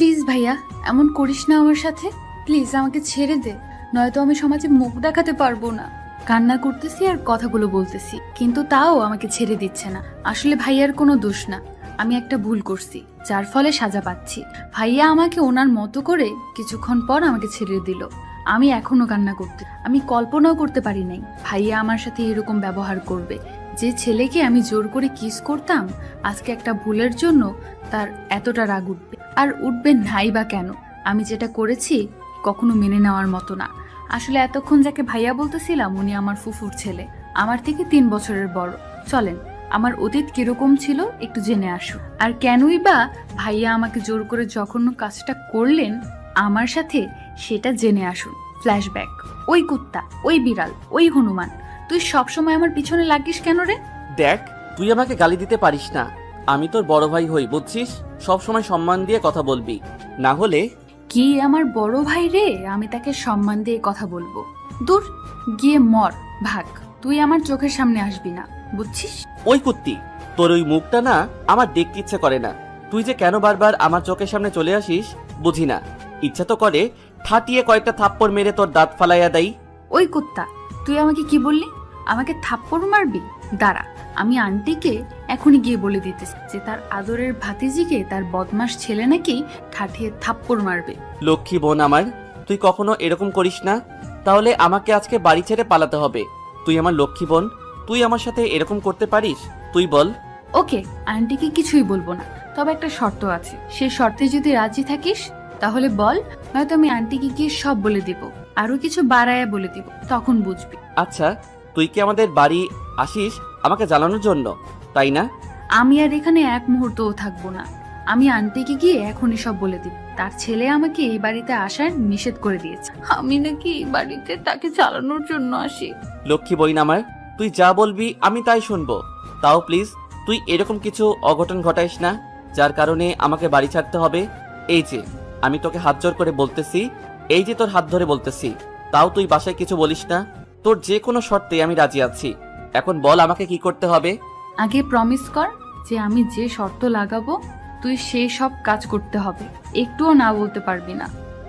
Please ভাইয়া, এমন করিস না আমার সাথে। প্লিজ আমাকে ছেড়ে দে, নয়তো আমি সমাজে মুখ দেখাতে পারবো না। কান্না করতেছি আর কথাগুলো বলতেছি, কিন্তু তাও আমাকে ছেড়ে দিচ্ছে না। আসলে ভাইয়ার কোনো দোষ না, আমি একটা ভুল করছি, যার ফলে সাজা পাচ্ছি। ভাইয়া আমাকে ওনার মতো করে কিছুক্ষণ পর আমাকে ছেড়ে দিল। আমি এখনো কান্না করতে, আমি কল্পনাও করতে পারি নাই ভাইয়া আমার সাথে এরকম ব্যবহার করবে। যে ছেলেকে আমি জোর করে কিস করতাম, আজকে একটা ভুলের জন্য তার এতটা রাগ উঠবে। আর উঠবে নাই বা কেন? আমি যেটা করেছি কখনো মেনে নেওয়ার মতো না। আসলে এতক্ষণ যাকে ভাইয়া বলতেছিলাম উনি আমার ফুফুর ছেলে, আমার থেকে 3 বছরের বড়। চলেন আমার অতীত কিরকম ছিল একটু জেনে আসুন। আর কেনই বা ভাইয়া আমাকে জোর করে জঘন্য কাজটা করলেন আমার সাথে, সেটা জেনে আসুন। ফ্ল্যাশব্যাক। ওই কুত্তা, ওই বিড়াল, ওই হনুমান, তুই সবসময় আমার পিছনে লাগিস কেন রে? দেখ, তুই আমাকে গালি দিতে পারিস না। আমি তোর বড় ভাই হই, বুঝছিস? সব সময় সম্মান দিয়ে কথা বলবি, না হলে। কি আমার বড় ভাই রে, আমি তাকে সম্মান দিয়ে কথা বলবো? দূর, গিয়ে মর, ভাগ। তুই আমার চোখের সামনে আসবি না, বুঝছিস? ওই কুত্তি, তোর ওই মুখটা না আমার দেখতে ইচ্ছে করে না। তুই যে কেন বারবার আমার চোখের সামনে চলে আসিস বুঝি না। ইচ্ছা তো করে ঠাটিয়ে কয়েকটা থাপ্পড় মেরে তোর দাঁত ফালাইয়া দেই। ওই কুত্তা, তুই আমাকে কি বললি? আমাকে থাপ্পড় মারবি? দাঁড়া, আমি আন্টিকে এখনই গিয়ে বলে দিতেছি যে তার আদরের ভাতিজিকে তার বদমাস ছেলে নাকি ঠাঠিয়ে থাপ্পড় মারবে। লক্ষ্মী বোন আমার, তুই কখনো এরকম করিস না। তাহলে আমাকে আজকে বাড়ি ছেড়ে পালাতে হবে। তুই আমার লক্ষ্মী বোন, তুই আমার সাথে এরকম করতে পারিস? তুই বল। ওকে, আন্টিকে কিছুই বলবো না, তবে একটা শর্ত আছে। সেই শর্তে যদি রাজি থাকিস তাহলে বল, নয়তো আমি আন্টিকে গিয়ে সব বলে দিব, আরো কিছু বাড়ায়া বলে দিব, তখন বুঝবি। আচ্ছা, তুই কি আমাদের বাড়ি আসিস আমাকে জ্বালানোর জন্য, তাই না? আমি আর এখানে এক মুহূর্তও থাকবো না। আমি আন্টিকে গিয়ে এখনই সব বলে দিব। তার ছেলে আমাকে এই বাড়িতে আসার নিষেধ করে দিয়েছে। আমি নাকি এই বাড়িতে তাকে চালানোর জন্য আসি। লক্ষ্মী বইন আমার, তুই যা বলবি আমি তাই শুনবো। তাও প্লিজ তুই এরকম কিছু অঘটন ঘটাইস না যার কারণে আমাকে বাড়ি ছাড়তে হবে। এই যে আমি তোকে হাত জোর করে বলতেছি, এই যে তোর হাত ধরে বলতেছি, তাও তুই বাসায় কিছু বলিস না। তোর যে কোনো শর্তে আমি রাজি আছি। এখন বল আমাকে কি করতে হবে। আগে প্রমিস কর যে আমি যে শর্ত লাগাবো তুই সেই সব কাজ করতে হবে, একটুও না বলতে পারবি না।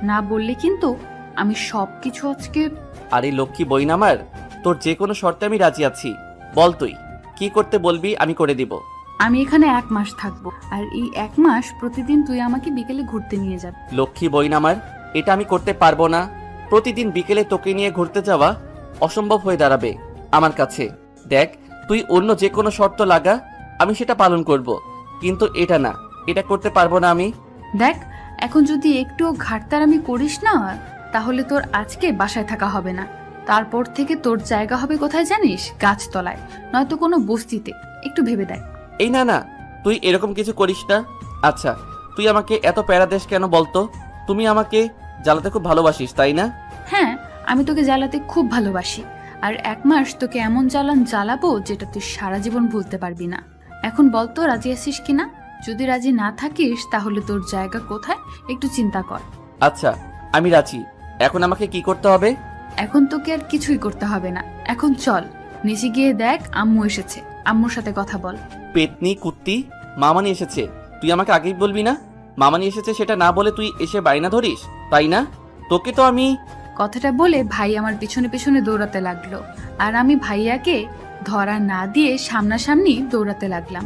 না বললে কিন্তু আমি সবকিছু আজকে। আরে লক্ষ্মী বইন আমার, তোর যে কোনো শর্তে আমি রাজি আছি। বল তুই কি করতে বলবি, আমি করে দিব। আমি এখানে 1 মাস থাকবো, আর এই 1 মাস প্রতিদিন তুই আমাকে বিকেলে ঘুরতে নিয়ে যাবি। লক্ষ্মী বইন আমার, এটা আমি করতে পারবো না। প্রতিদিন বিকেলে তোকে নিয়ে ঘুরতে যাওয়া অসম্ভব হয়ে দাঁড়াবে আমার কাছে। দেখ, তুই অন্য যে কোনো শর্ত লাগা, আমি সেটা পালন করব, কিন্তু এটা না, এটা করতে পারবো না আমি। দেখ, এখন যদি একটুও ঘাটতারামি করিস না, তাহলে তোর আজকে বাসায় থাকা হবে না। তারপর থেকে তোর জায়গা হবে কোথায় জানিস? গাছতলায়, নয়তো কোনো বস্তিতে। একটু ভেবে দেখ। এই না না, তুই এরকম কিছু করিস না। আচ্ছা, তুই আমাকে এত প্যারা দেশ কেন বলতো? তুমি আমাকে জ্বালাতে খুব ভালোবাসিস, তাই না? হ্যাঁ, আমি তোকে জ্বালাতে খুব ভালোবাসি, আর 1 মাস তোকে এমন জ্বালাবো যেটা তুই সারা জীবন ভুলতে পারবি না। এখন বলতো রাজি আছিস কিনা? যদি রাজি না থাকিস তাহলে তোর জায়গা কোথায় একটু চিন্তা কর। আচ্ছা, আমি রাজি। এখন আমাকে কি করতে হবে? এখন তোকে আর কিছুই করতে হবে না। এখন চল নিচে গিয়ে দেখ আম্মু এসেছে, আম্মুর সাথে কথা বল। পেতনি কুত্তি, মামানি এসেছে। তুই আমাকে আগেই বলবি না? মামানি এসেছে সেটা না বলে তুই এসে বায়না ধরিস, তাই না? তোকে তো আমি। কথাটা বলে ভাই আমার পিছনে পিছনে দৌড়াতে লাগলো, আর আমি ভাইয়াকে ধরা না দিয়ে সামনাসামনি দৌড়াতে লাগলাম।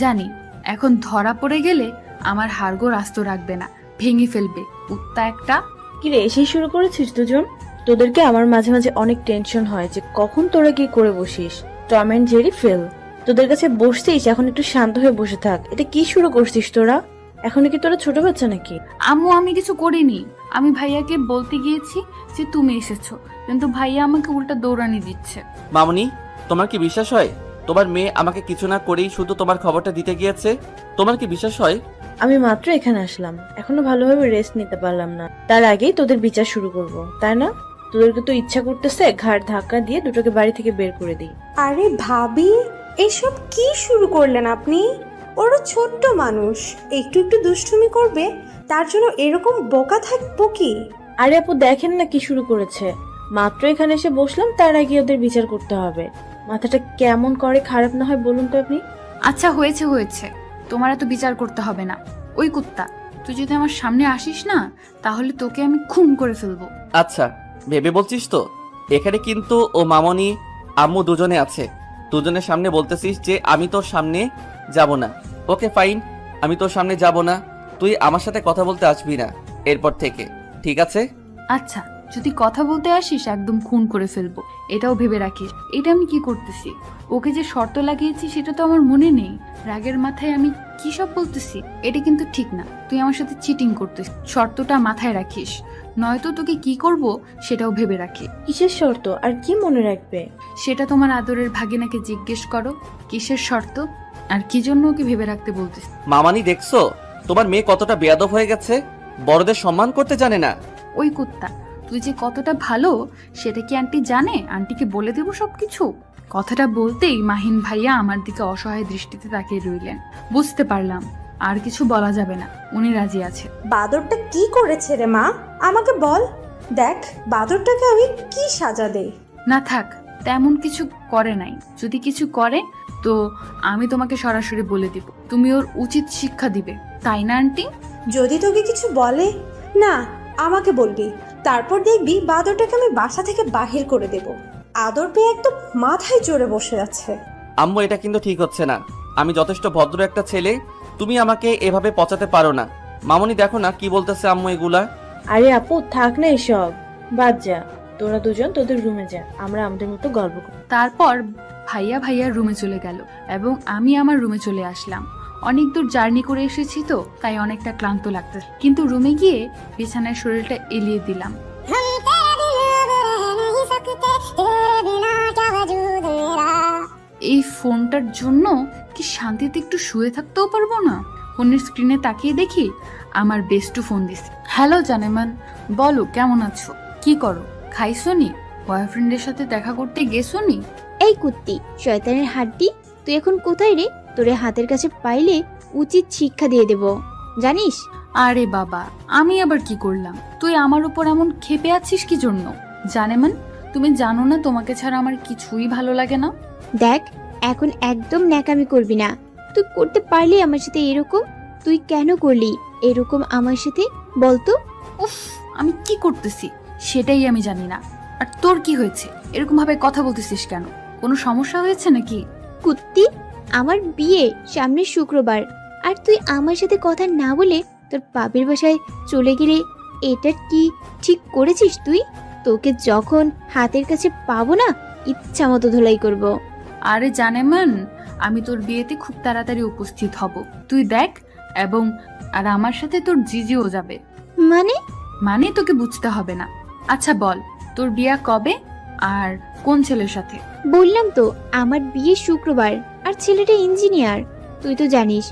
জানি এখন ধরা পড়ে গেলে আমার হাড়গোড় আস্ত রাখবে না, ভেঙে ফেলবে কুত্তা একটা। কিরে, এসেই শুরু করেছিস দুজন? তোদেরকে আমার মাঝে মাঝে অনেক টেনশন হয় যে কখন তোরা কি করে বসিস। টম এন্ড জেরি ফেল। তোদের কাছে বসছিস, এখন একটু শান্ত হয়ে বসে থাক। এটা কি শুরু করছিস তোরা? এখন কি তোরা ছোট বাচ্চা নাকি? আম্মু, আমি কিছু করিনি। আমি ভাইয়াকে বলতে গিয়েছি যে তুমি এসেছো, কিন্তু ভাইয়া আমাকে উল্টা দৌড়ানি দিচ্ছে। মামনি, তোমার কি বিশ্বাস হয় তোমার মেয়ে আমাকে কিছু না করেই শুধু তোমার খবরটা দিতে গিয়েছে? তোমার কি বিশ্বাস হয়? আমি মাত্র এখানে আসলাম, এখনো ভালোভাবে রেস্ট নিতে পারলাম না, তার আগেই তোদের বিচার শুরু করব, তাই না? তোদেরকে তো ইচ্ছা করতেছে ঘাড় ধাক্কা দিয়ে দুটোকে বাড়ি থেকে বের করে দিই। আরে ভাবি, এসব কি শুরু করলেন আপনি? ওরা ছোট্ট মানুষ, একটু একটু দুষ্টুমি করবে, তার জন্য এরকম বোকা থাকবো কি? আরে আপু, দেখেন না কি শুরু করেছে। মাত্র এখানে এসে বসলাম, তার আগে ওদের বিচার করতে হবে। মাথাটা কেমন করে খারাপ না হয় বলুন তো আপনি? আচ্ছা হয়েছে হয়েছে, তোমার এত বিচার করতে হবে না। ওই কুত্তা, তুই যদি আমার সামনে আসিস না তাহলে তোকে আমি খুন করে ফেলবো। আচ্ছা, ভেবে বলছিস তো? এখানে কিন্তু ও মামনি আম্মু দুজনে আছে। দুজনের সামনে বলতেছিস যে আমি তোর সামনে যাব না। ওকে ফাইন, আমি তোর সামনে যাব না। তুই আমার সাথে কথা বলতে আসবি না এরপর থেকে, ঠিক আছে? আচ্ছা, যদি কথা বলতে আসিস একদম খুন করে ফেলবো, এটাও ভেবে রাখিস। এটা আমি কি করতেছি? ওকে যে শর্ত লাগিয়েছি সেটা তো আমার মনে নেই। রাগের মাথায় আমি কি সব বলতেছি, এটা কিন্তু ঠিক না। তুই আমার সাথে চিটিং করতেছিস, শর্তটা মাথায় রাখিস, নয়তো তোকে কি করব সেটাও ভেবে রাখি। কিসের শর্ত আর কি মনে রাখবে? সেটা তোমার আদরের ভাগিনাকে জিজ্ঞেস করো কিসের শর্ত আর কি জন্য ওকে ভেবে রাখতে বলতেছি। মামানি দেখছো তোমার মেয়ে কতটা বেয়াদব হয়ে গেছে? বড়দের সম্মান করতে জানে না। ওই কুত্তা, তুই যে কতটা ভালো সেটা কি আন্টি জানে? আন্টিকে বলে দেবো সবকিছু। কথাটা বলতেই মাহিন ভাইয়া আমার দিকে অসহায় দৃষ্টিতে তাকিয়ে রইলেন। বুঝতে পারলাম আর কিছু বলা যাবে না, উনি রাজি আছে। বাদরটা কি করেছে রে মা, আমাকে বল। দেখ বাদরটাকে আমি কি সাজা দেই। না থাক, তেমন কিছু করে নাই। যদি কিছু করে তো আমি তোমাকে সরাসরি বলে দিব, তুমি ওর উচিত শিক্ষা দিবে, তাই না আন্টি? যদি তোকে কিছু বলে না, আমাকে বলবি, তারপর দেখবি বাদরটাকে আমি বাসা থেকে বাহির করে দেব। আদর পেয়ে একদম মাথায় চড়ে বসে আছে। আম্মু, এটা কিন্তু ঠিক হচ্ছে না। আমি যথেষ্ট ভদ্র একটা ছেলে, তুমি আমাকে এভাবে পচাতে পারো না। মামনি দেখো না কি বলতেছে আম্মু এগুলা। আরে আপু থাক না এসব, বাদ যা। তোরা দুজন তোদের রুমে যা, আমরা আমাদের মতো গল্প করি। তারপর ভাইয়া ভাইয়ার রুমে চলে গেল এবং আমি আমার রুমে চলে আসলাম। অনেক দূর জার্নি করে এসেছি তো তাই অনেকটা ক্লান্ত লাগতেছে, কিন্তু রুমে গিয়ে বিছানায় শরীরটা এলিয়ে দিলাম। এই ফোনটার জন্য কি শান্তিতে একটু শুয়ে থাকতেও পারবো না? ফোনের স্ক্রিনে তাকিয়ে দেখি আমার বেস্টু ফোন দিছে। হ্যালো জানেমান, বলো কেমন আছো, কি করো, খাইছো নি, বয়ফ্রেন্ডের সাথে দেখা করতে গেছো নি? এই কুত্তি, শয়তানের হাড্ডি, তুই এখন কোথায় রে? তোরে হাতের কাছে পাইলে উচিত শিক্ষা দিয়ে দেব, জানিস? আরে বাবা, আমি আবার কি করলাম? তুই আমার উপর এমন ক্ষেপে আছিস কি জন্য? জানেমান, তুমি জানো না তোমাকে ছাড়া আমার কিছুই ভালো লাগে না। দেখ, এখন একদম ন্যাকামি করবি না। তুই করতে পারলি আমার সাথে এরকম? তুই কেন করলি এরকম আমার সাথে বলতো? উফ, আমি কি করতেছি সেটাই আমি জানি না। আর তোর কি হয়েছে? এরকম ভাবে কথা বলতেছিস কেন? কোনো সমস্যা হয়েছে নাকি? কুত্তি, আমার বিয়ে সামনের শুক্রবার, আর তুই আমার সাথে কথা না বলে তোর বাপের বাসায় চলে গেলে এটা কি ঠিক করেছিস তুই? তোকে যখন হাতের কাছে পাবো না, ইচ্ছা মতো ধোলাই করব। আরে জানেমান, আমি তোর বিয়েতে খুব তাড়াতাড়ি উপস্থিত হব, তুই দেখ। এবং আর আমার সাথে তোর জিজিও যাবে। মানে? মানে তোকে বুঝতে হবে না। আচ্ছা বল, তোর বিয়ে কবে আর কোন ছেলের সাথে? বললাম তো, আমার বিয়ে শুক্রবার, আর ছেলেটা ইঞ্জিনিয়ার। তুই তো জানিস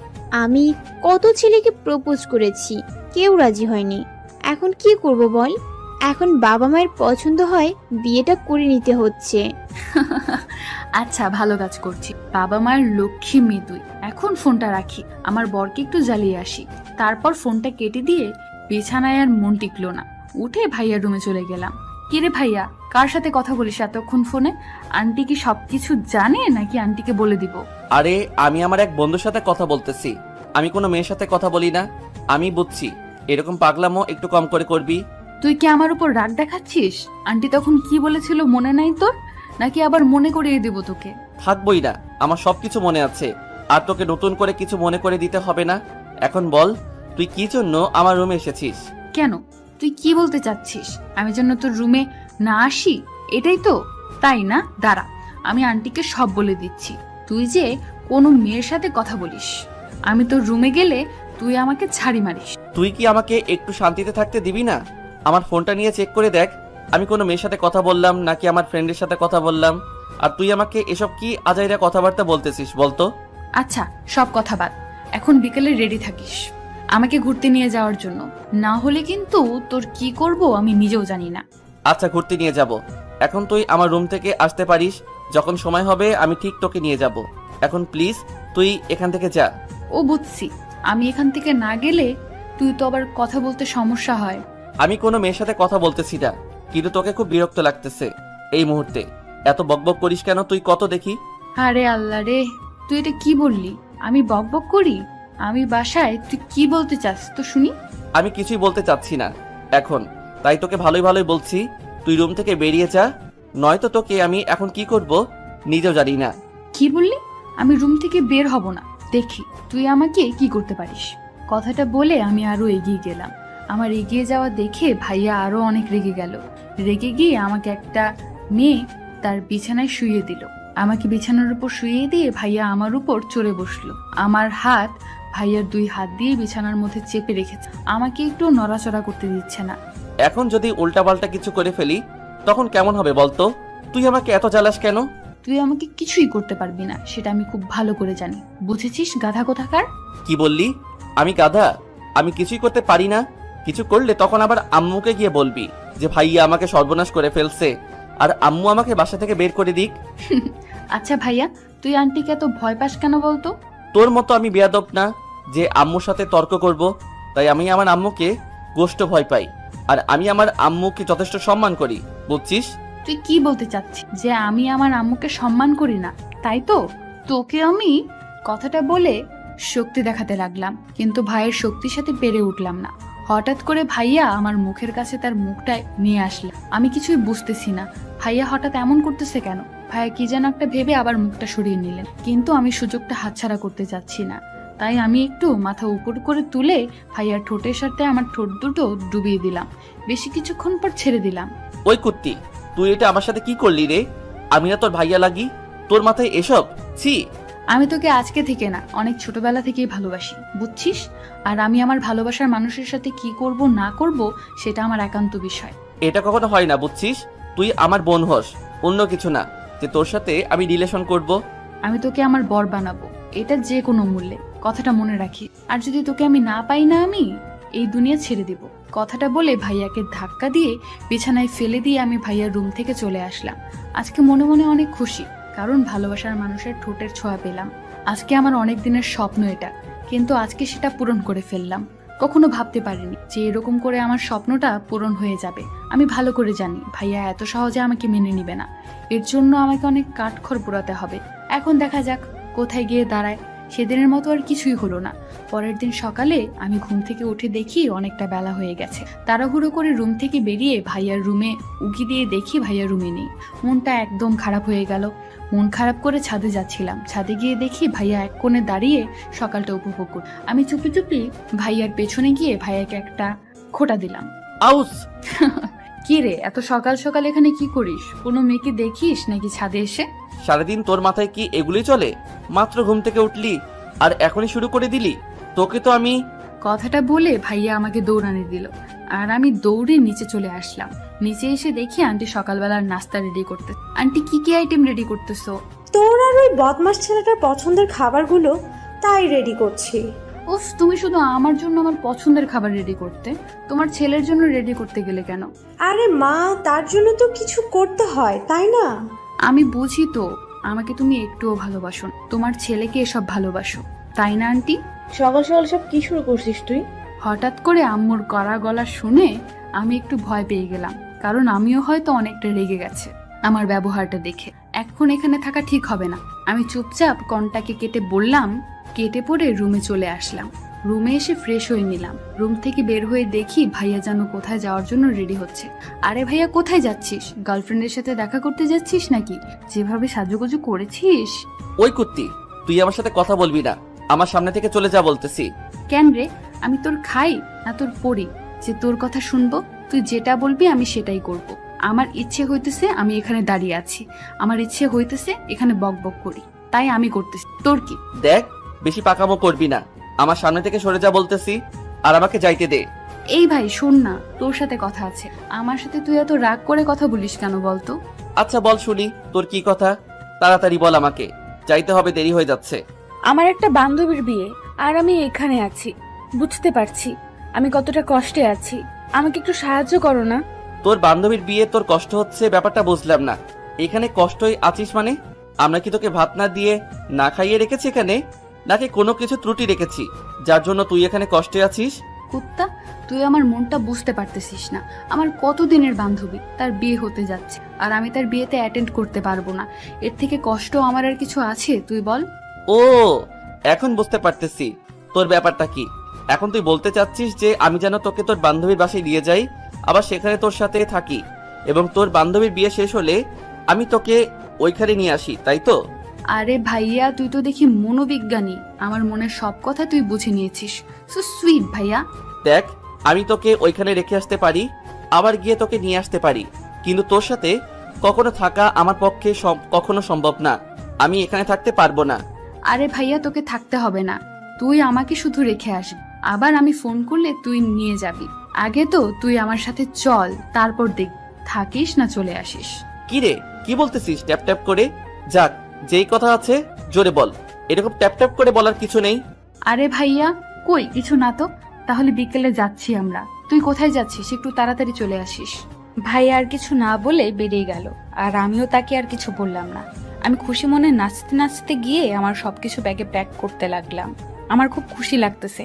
আমি কত ছেলেকে প্রপোজ করেছি, কেউ রাজি হয়নি। এখন কি করব বল? এখন বাবা মায়ের পছন্দ হয় বিয়েটা করে নিতে হচ্ছে। আচ্ছা, ভালো কাজ করছি। বাবা মায়ের লক্ষ্মী মেয়ে তুই। এখন ফোনটা রাখি, আমার বরকে একটু জ্বালিয়ে আসি। তারপর ফোনটা কেটে দিয়ে বিছানায় আর মন টিকলো না, উঠে ভাইয়ার রুমে চলে গেলাম। কিরে ভাইয়া, কার সাথে কথা বলিস এতক্ষণ ফোনে? আন্টি কি সবকিছু জানে নাকি আন্টিকে বলে দিব? আরে আমি আমার এক বন্ধুর সাথে কথা বলতেছি, আমি কোনো মেয়ের সাথে কথা বলি না। আমি বুঝছি, এরকম পাগলামো একটু কম করে করবি। তুই কি আমার উপর রাগ দেখাচ্ছিস? আন্টি তখন কি বলেছিল মনে নাই তোর? নাকি আবার মনে করিয়ে দিব তোকে? থাকবই না, আমার সবকিছু মনে আছে, আর তোকে নতুন করে কিছু মনে করে দিতে হবে না। এখন বল, তুই কি জন্য আমার রুমে এসেছিস? কেন, তুই কি বলতে চাচ্ছিস? আমি যেন তোর রুমে না আসি, এটাই তো, তাই না? দাঁড়া, আমি আন্টিকে সব বলে দিচ্ছি। তুই যে কোনো মেয়ের সাথে কথা বলিস, আমি তোর রুমে গেলে তুই আমাকে ছাড়ি মারিস। তুই কি আমাকে একটু শান্তিতে থাকতে দিবি না? আমার ফোনটা নিয়ে চেক করে দেখ, আমি কোনো মেয়ের সাথে কথা বললাম নাকি আমার ফ্রেন্ডের সাথে কথা বললাম। আর তুই আমাকে এসব কি আজাইরা কথাবার্তা বলতেছিস বলতো? আচ্ছা, সব কথা বাদ, এখন বিকেলে রেডি থাকিস আমাকে ঘুরতে নিয়ে যাওয়ার জন্য। না হলে কিন্তু তোর কি করব আমি নিজেও জানি না। আচ্ছা, ঘুরতে নিয়ে যাব। এখন তুই আমার রুম থেকে আসতে পারিস, যখন সময় হবে আমি ঠিক তোকে নিয়ে যাব। এখন প্লিজ তুই এখান থেকে যা। ও বুঝছি, আমি এখান থেকে না গেলে তুই তো আবার কথা বলতে সমস্যা হয়। আমি কোনো মেয়ের সাথে কথা বলতেছি না, কিন্তু তোকে খুব বিরক্ত লাগতেছে এই মুহূর্তে। এত বকবক করিস কেন তুই? কত দেখি। আরে আল্লাহ রে, তুই এটা কি বললি? আমি বকবক করি? আমি বাসায়, তুই কি বলতে চাস তো শুনি। আমি কিছুই বলতে চাচ্ছি না এখন, তাই তোকে ভালোই ভালোই বলছি, তুই রুম থেকে বেরিয়ে যা, নয়তো তোকে আমি এখন কি করব নিজেও জানি না। কি বললি? আমি রুম থেকে বের হব না, দেখি তুই আমাকে কি করতে পারিস। কথাটা বলে আমি আরো এগিয়ে গেলাম। আমার এগিয়ে যাওয়া দেখে ভাইয়া আরো অনেক রেগে গেল। রেগে গিয়ে আমাকে একটা মেয়ে তার বিছানায় শুইয়ে দিল। আমাকে বিছানার উপর শুইয়ে দিয়ে ভাইয়া আমার উপর চড়ে বসলো। আমার হাত ভাইয়ার 2 হাত দিয়ে বিছানার মধ্যে চেপে রেখেছে, আমাকে একটু নড়াচড়া করতে দিচ্ছে না। এখন যদি উল্টাপাল্টা কিছু করে ফেলি তখন কেমন হবে বলতো? তুই আমাকে এত জ্বালাস কেন? তুই আমাকে কিছুই করতে পারবি না, সেটা আমি খুব ভালো করে জানি। বুঝেছিস গাধা কোথাকার? কি বললি? আমি গাধা? আমি কিছুই করতে পারি না? কিছু করলে তখন আবার আম্মুকে গিয়ে বলবি যে ভাইয়া আমাকে সর্বনাশ করে ফেলছে, আর আম্মু আমাকে বাসা থেকে বের করে দিক। আচ্ছা ভাইয়া, তুই আন্টিকে এত ভয় পাস কেন বলতো? তোর মতো আমি বেয়াদব না যে আম্মুর সাথে তর্ক করব, তাই আমি আমার আম্মুকে গোষ্ঠ ভয় পাই, আর আমি আমার আম্মুকে যথেষ্ট সম্মান করি, বুঝছিস? তুই কি বলতে চাচ্ছিস? যে আমি আমার আম্মুকে সম্মান করি না, তাই তো? তোকে আমি কথাটা বলে শক্তি দেখাতে লাগলাম, কিন্তু ভাইয়ের শক্তির সাথে পেরে উঠলাম না। হঠাৎ করে ভাইয়া আমার মুখের কাছে তার মুখটা নিয়ে আসলো। আমি কিছুই বুঝতেছি না ভাইয়া হঠাৎ এমন করতেছে কেন। ভাইয়া কি যেন একটা ভেবে আবার মুখটা সরিয়ে নিলেন, কিন্তু আমি সুযোগটা হাতছাড়া করতে চাচ্ছি না। তাই আমি একটু মাথা উপর করে তুলে ভাইয়ার ঠোঁটের সাথে আমার ঠোঁট দুটো ডুবিয়ে দিলাম। বেশি কিছুক্ষণ পর ছেড়ে দিলাম। ওই কুত্তি, তুই এটা আমার সাথে কি করলি রে? আমি না তোর ভাইয়া লাগি? তোর মাথায় এসব? ছি! আমি তোকে আজকে থেকে না, অনেক ছোটবেলা থেকেই ভালোবাসি, বুঝছিস? আর আমি আমার ভালোবাসার মানুষের সাথে কি করব না করব সেটা আমার একান্ত বিষয়। এটা কখনো হয় না, বুঝছিস? তুই আমার বোন হস, অন্য কিছু না যে তোর সাথে আমি রিলেশন করব। আমি তোকে আমার বর বানাবো, এটা যে কোনো মূল্যে, কথাটা মনে রাখি। আর যদি তোকে আমি না পাই না, আমি এই দুনিয়া ছেড়ে দিব। কথাটা বলে ভাইয়াকে ধাক্কা দিয়ে বিছানায় ফেলে দিয়ে আমি ভাইয়ার রুম থেকে চলে আসলাম। আজকে মনে মনে অনেক খুশি, কারণ ভালোবাসার মানুষের ঠোঁটের ছোঁয়া পেলাম। আজকে আমার অনেক দিনের স্বপ্ন এটা, কিন্তু আজকে সেটা পূরণ করে ফেললাম। কখনো ভাবতে পারিনি যে এরকম করে আমার স্বপ্নটা পূরণ হয়ে যাবে। আমি ভালো করে জানি ভাইয়া এত সহজে আমাকে মেনে নিবে না, এর জন্য আমাকে অনেক কাঠখড় পোড়াতে হবে। এখন দেখা যাক কোথায় গিয়ে দাঁড়ায়। সেদিনের মতো আর কিছুই হলো না। পরের দিন সকালে আমি ঘুম থেকে উঠে দেখি অনেকটা বেলা হয়ে গেছে। তাড়াহুড়ো করে রুম থেকে বেরিয়ে ভাইয়ার রুমে উকি দিয়ে দেখি ভাইয়া রুমে নেই। মনটা একদম খারাপ হয়ে গেল। মন খারাপ করে ছাদে যাচ্ছিলাম। ছাদে গিয়ে দেখি ভাইয়া এক কোণে দাঁড়িয়ে সকালটা উপভোগ কর। আমি চুপি চুপি ভাইয়ার পেছনে গিয়ে ভাইয়াকে একটা খোঁটা দিলাম। আউস! কি রে, এত সকাল সকাল এখানে কি করিস? কোনো মেয়েকে দেখিস নাকি ছাদে এসে? সারাদিন তোর মাথায় কি এগুলোই চলে? মাত্র ঘুম থেকে উঠলি আর এখনই শুরু করে দিলি? তোকে তো আমি... কথাটা বলে ভাইয়া আমাকে দৌড়ানি দিল, আর আমি দৌড়ে নিচে চলে আসলাম। নিচে এসে দেখি আন্টি সকালবেলার নাস্তা রেডি করতে। আন্টি কি কি আইটেম রেডি করতেছো? তোর আর ওই বদমাস ছেলেটার পছন্দের খাবারগুলো তাই রেডি করছি। উফ, তুমি শুধু আমার জন্য আমার পছন্দের খাবার রেডি করতে, তোমার ছেলের জন্য রেডি করতে গেলে কেন? আরে মা, তার জন্য তো কিছু করতে হয়, তাই না? আমি বুঝি তো, আমাকে তুমি একটুও ভালোবাসো না, তোমার ছেলেকে এসব ভালোবাসো, তাই না আন্টি? সকাল সকাল সব কি শুরু করছিস তুই? হঠাৎ করে আম্মুর কড়া গলা শুনে আমি একটু ভয় পেয়ে গেলাম, কারণ আমিও হয়তো অনেকটা রেগে গেছে আমার ব্যবহারটা দেখে। এখন এখানে থাকা ঠিক হবে না। আমি চুপচাপ কনটাকে কেটে বললাম, কেটে পড়ে রুমে চলে আসলাম। রুমে এসে ফ্রেশ হয়ে নিলাম। রুম থেকে বের হয়ে দেখি ভাইয়া যেন কোথায় যাওয়ার জন্য রেডি হচ্ছে। আরে ভাইয়া, কোথায় যাচ্ছিস? গার্লফ্রেন্ডের সাথে দেখা করতে যাচ্ছিস নাকি? যেভাবে সাজুগুজু করেছিস। ওই কুত্তি, তুই আমার সাথে কথা বলবি না, আমার সামনে থেকে চলে যা বলতেছি। কেন রে, আমি তোর খাই না তোর পড়ি যে তোর কথা শুনবো? তুই যেটা বলবি আমি সেটাই করব। আমার ইচ্ছে হইতেছে আমি এখানে দাঁড়িয়ে আছি, আমার ইচ্ছে হইতেছে এখানে বক বক করি, তাই আমি করতেছি। তোর কি? দেখ, বেশি পাকামো করবি না, আমার সামনে থেকে সরে যা বলতেছি, আর আমাকে যাইতে দে। এই ভাই শোন না, তোর সাথে কথা আছে। আমার সাথে তুই এত রাগ করে কথা বলিস কেন বলতো? আচ্ছা বল শুনি, তোর কি কথা? তাড়াতাড়ি বল, আমাকে যাইতে হবে, দেরি হয়ে যাচ্ছে। আমার একটা বান্ধবীর বিয়ে, আর আমি এখানে আছি। বুঝতে পারছি আমি কতটা কষ্টে আছি, আমাকে একটু সাহায্য করো না? তোর বান্ধবীর বিয়ে তোর কষ্ট হচ্ছে, ব্যাপারটা বুঝলাম না। এখানে কষ্টই আছিস মানে? আমরা কি তোকে ভাত না দিয়ে না খাইয়ে রেখেছি এখানে, নাকি কোনো কিছু ত্রুটি রেখেছি যার জন্য তুই এখানে কষ্টে আছিস? কুত্তা, তুই আমার মনটা বুঝতে পারতেছিস না। আমার কতদিনের বান্ধবী, তার বিয়ে হতে যাচ্ছে, আর আমি তার বিয়েতে অ্যাটেন্ড করতে পারবো না। এর থেকে কষ্ট আমার আর কিছু আছে তুই বল? ও, এখন বুঝতে পারতেছি তোর ব্যাপারটা কি? এখন তুই বলতে চাচ্ছিস যে আমি যেন তোকে তোর বান্ধবীর বাসায় নিয়ে যাই, আবার সেখানে তোর সাথে থাকি, এবং তোর বান্ধবীর বিয়ে শেষ হলে আমি তোকে ওইখানে নিয়ে আসি, তাই তো? আরে ভাইয়া, তুই তো দেখি মনোবিজ্ঞানী। আমার মনের সব কথা তুই বুঝে নিয়েছিস। সো সুইট ভাইয়া। দেখ, আমি তোকে ওইখানে রেখে আসতে পারি, আবার গিয়ে তোকে নিয়ে আসতে পারি, কিন্তু তোর সাথে কখনো থাকা আমার পক্ষে কখনো সম্ভব না। আমি এখানে থাকতে পারবো না। আরে ভাইয়া, তোকে থাকতে হবে না, তুই আমাকে শুধু রেখে আসবি, আবার আমি ফোন করলে তুই নিয়ে যাবি। আগে তো তুই আমার সাথে চল, তারপর দেখ থাকিস না চলে আসিস। কি রে, কি বলতেছিস ট্যাপ ট্যাপ করে? যাক, যেই কথা আছে জোরে বল, এরকম ট্যাপ ট্যাপ করে বলার কিছু নেই। আরে ভাইয়া, কই কিছু না তো। তাহলে বিকেলে যাচ্ছি আমরা। তুই কোথায় যাচ্ছিস? একটু তাড়াতাড়ি চলে আসিস। ভাইয়া আর কিছু না বলে বেরিয়ে গেল, আর আমিও তাকে আর কিছু বললাম না। আমি খুশি মনে নাচতে নাচতে গিয়ে আমার সবকিছু ব্যাগে প্যাক করতে লাগলাম। আমার খুব খুশি লাগতেছে।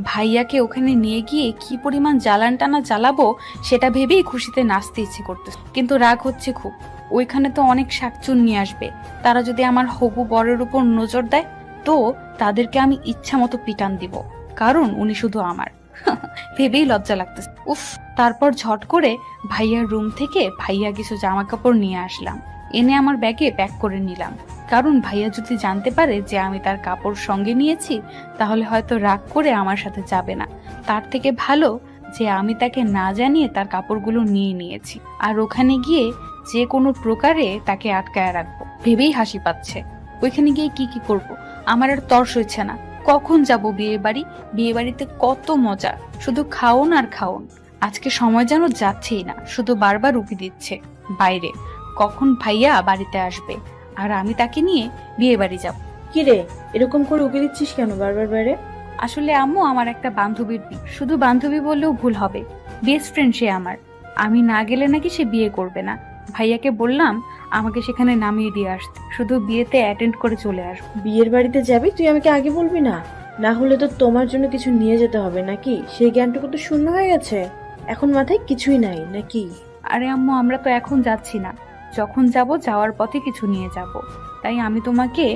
ভাইয়াকে ওখানে নিয়ে গিয়ে কি পরিমাণ জ্বালান টানা জ্বালাবো সেটা ভেবেই খুশিতে নাচতে ইচ্ছে করতেছে। কিন্তু রাগ হচ্ছে খুব। ওইখানে তো অনেক শাকচুন নিয়ে আসবে। তারা যদি আমার হবু বরের উপর নজর দেয় তো তাদেরকে আমি ইচ্ছা মতো পিটান দিব, কারণ উনি শুধু আমার। ভেবেই লজ্জা লাগতেছে। উফ। তারপর ঝট করে ভাইয়ার রুম থেকে ভাইয়া কিছু জামা কাপড় নিয়ে আসলাম, এনে আমার ব্যাগে প্যাক করে নিলাম। কারণ ভাইয়া যদি জানতে পারে যে আমি তার কাপড় সঙ্গে নিয়েছি তাহলে হয়তো রাগ করে আমার সাথে যাবে না। তার থেকে ভালো যে আমি তাকে না জানিয়ে তার কাপড়গুলো নিয়ে নিয়েছি, আর ওখানে গিয়ে যে কোনো প্রকারে তাকে আটকায় রাখবো। ভেবেই হাসি পাচ্ছে। ওইখানে গিয়ে কি কি করব আমার আর তর্স হচ্ছে না। কখন যাব বিয়ে বাড়ি? বিয়ে বাড়িতে কত মজা, শুধু খাওন আর খাওন। আজকে সময় যেন যাচ্ছেই না, শুধু বারবার উকি দিচ্ছে বাইরে কখন ভাইয়া বাড়িতে আসবে আর আমি তাকে নিয়ে বিয়ে বাড়ি যাব। কি রে, এরকম করে উকি দিচ্ছিস কেন বারবার বাইরে? আসলে আম্মু, আমার একটা বান্ধবীর বিয়ে। শুধু বান্ধবী বললেও ভুল হবে, বেস্ট ফ্রেন্ড সে আমার। আমি না গেলে নাকি সে বিয়ে করবে না। ভাইয়াকে বললাম আমাকে সেখানে নামিয়ে দিয়ে আসতে, শুধু বিয়েতে অ্যাটেন্ড করে চলে আসবো। বিয়ের বাড়িতে যাবি? তুই আমাকে আগে বলবি না? না হলে তো তোমার জন্য কিছু নিয়ে যেতে হবে নাকি? সেই জ্ঞানটুকু তো শূন্য হয়ে গেছে, এখন মাথায় কিছুই নাই নাকি? আরে আম্মু, আমরা তো এখন যাচ্ছি না, যখন যাব যাওয়ার পথে কিছু নিয়ে যাব। তাই আমি তোমাকে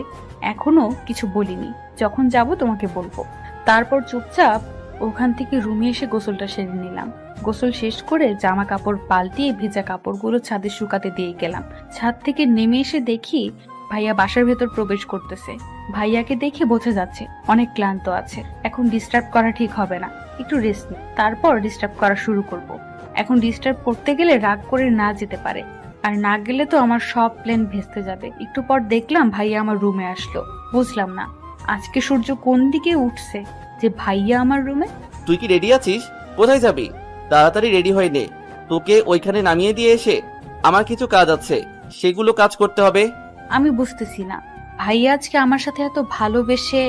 এখনো কিছু বলিনি, যখন যাব তোমাকে বলবো। তারপর চুপচাপ ওখান থেকে রুমে এসে গোসলটা সেরে নিলাম। গোসল শেষ করে জামা কাপড় পাল্টিয়ে ভেজা কাপড়গুলো ছাদে শুকাতে দিয়ে গেলাম। ছাদ থেকে নেমে এসে দেখি ভাইয়া বাসার ভেতর প্রবেশ করতেছে। ভাইয়াকে দেখে বোঝা যাচ্ছে অনেক ক্লান্ত আছে। এখন ডিস্টার্ব করা ঠিক হবে না, একটু রেস্ট নি, তারপর ডিস্টার্ব করা শুরু করব। এখন ডিস্টার্ব করতে গেলে রাগ করে না যেতে পারে, আর না গেলে তো আমার সব প্ল্যান ভেস্তে যাবে। একটু পর দেখলাম ভাইয়া আমার রুমে আসলো। বুঝলাম না আজকে সূর্য কোন দিকে উঠছে যে ভাইয়া আমার রুমে। তুই কি রেডি আছিস? কোথায় যাবি? তাড়াতাড়ি রেডি হয়ে নে, তোকে ওইখানে নামিয়ে দিয়ে এসে আমার কিছু কাজ আছে, সেগুলো কাজ করতে হবে। আমি বুঝতেছি না, ভাইয়া আজকে আমার সাথে এত ভালোবেসে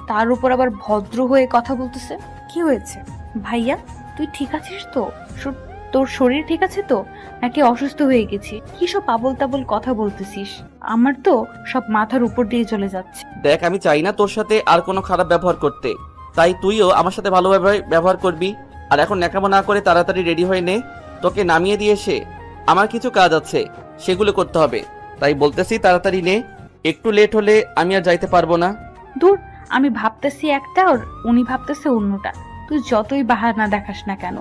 তার উপর আবার ভদ্র হয়ে কথা বলতেছে। কি হয়েছে ভাইয়া? তুই ঠিক আছিস তো? তোর শরীর ঠিক আছে তো, নাকি অসুস্থ হয়ে গেছি? কি সব আবল তাবল কথা বলতেছিস? আমার তো সব মাথার উপর দিয়ে চলে যাচ্ছে। দেখ, আমি চাই না তোর সাথে আর কোনো খারাপ ব্যবহার করতে, তাই তুইও আমার সাথে ভালোভাবে ব্যবহার করবি। আর এখন ন্যাকামো না করে তাড়াতাড়ি রেডি হয়ে নে, তোকে নামিয়ে দিয়ে এসে আমার কিছু কাজ আছে, সেগুলো করতে হবে। তাই বলতেছি তাড়াতাড়ি নে, একটু লেট হলে আমি আর যাইতে পারবো না। দূর, আমি ভাবতেছি একটা আর উনি ভাবতেছে অন্যটা। তুই যতই বাহানা দেখাস না কেন,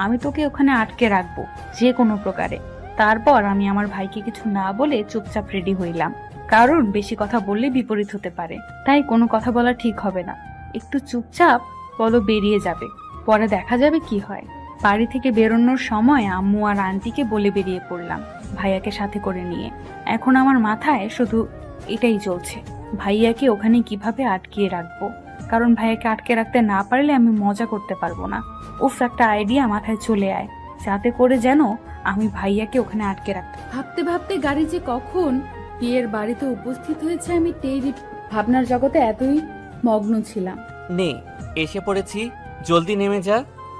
আমি তোকে ওখানে আটকে রাখবো যে কোনো প্রকারে। তারপর আমি আমার ভাইকে কিছু না বলে চুপচাপ রেডি হইলাম, কারণ বেশি কথা বললে বিপরীত হতে পারে। তাই কোনো কথা বলা ঠিক হবে না, একটু চুপচাপ বলো বেরিয়ে যাবে, পরে দেখা যাবে কি হয়। বাড়ি থেকে বেরোনোর সময় আম্মু আর আন্টিকে বলে বেরিয়ে পড়লাম ভাইয়াকে সাথে করে নিয়ে। এখন আমার মাথায় শুধু এটাই চলছে, ভাইয়াকে ওখানে কিভাবে আটকিয়ে রাখবো। কারণ ভাইয়াকে আটকে রাখতে না পারলে আমি মজা করতে পারবো না। উফ, একটা আইডিয়া মাথায় চলে আয়, যাতে করে যেন আমি ভাইয়াকে ওখানে আটকে রাখতে। ভাবতে ভাবতে গাড়ি যে কখন বিয়ের বাড়িতে উপস্থিত হয়েছে আমি টেরি ভাবনার জগতে এতই মগ্ন ছিলাম। নে, এসে পড়েছি, জলদি নেমে যা।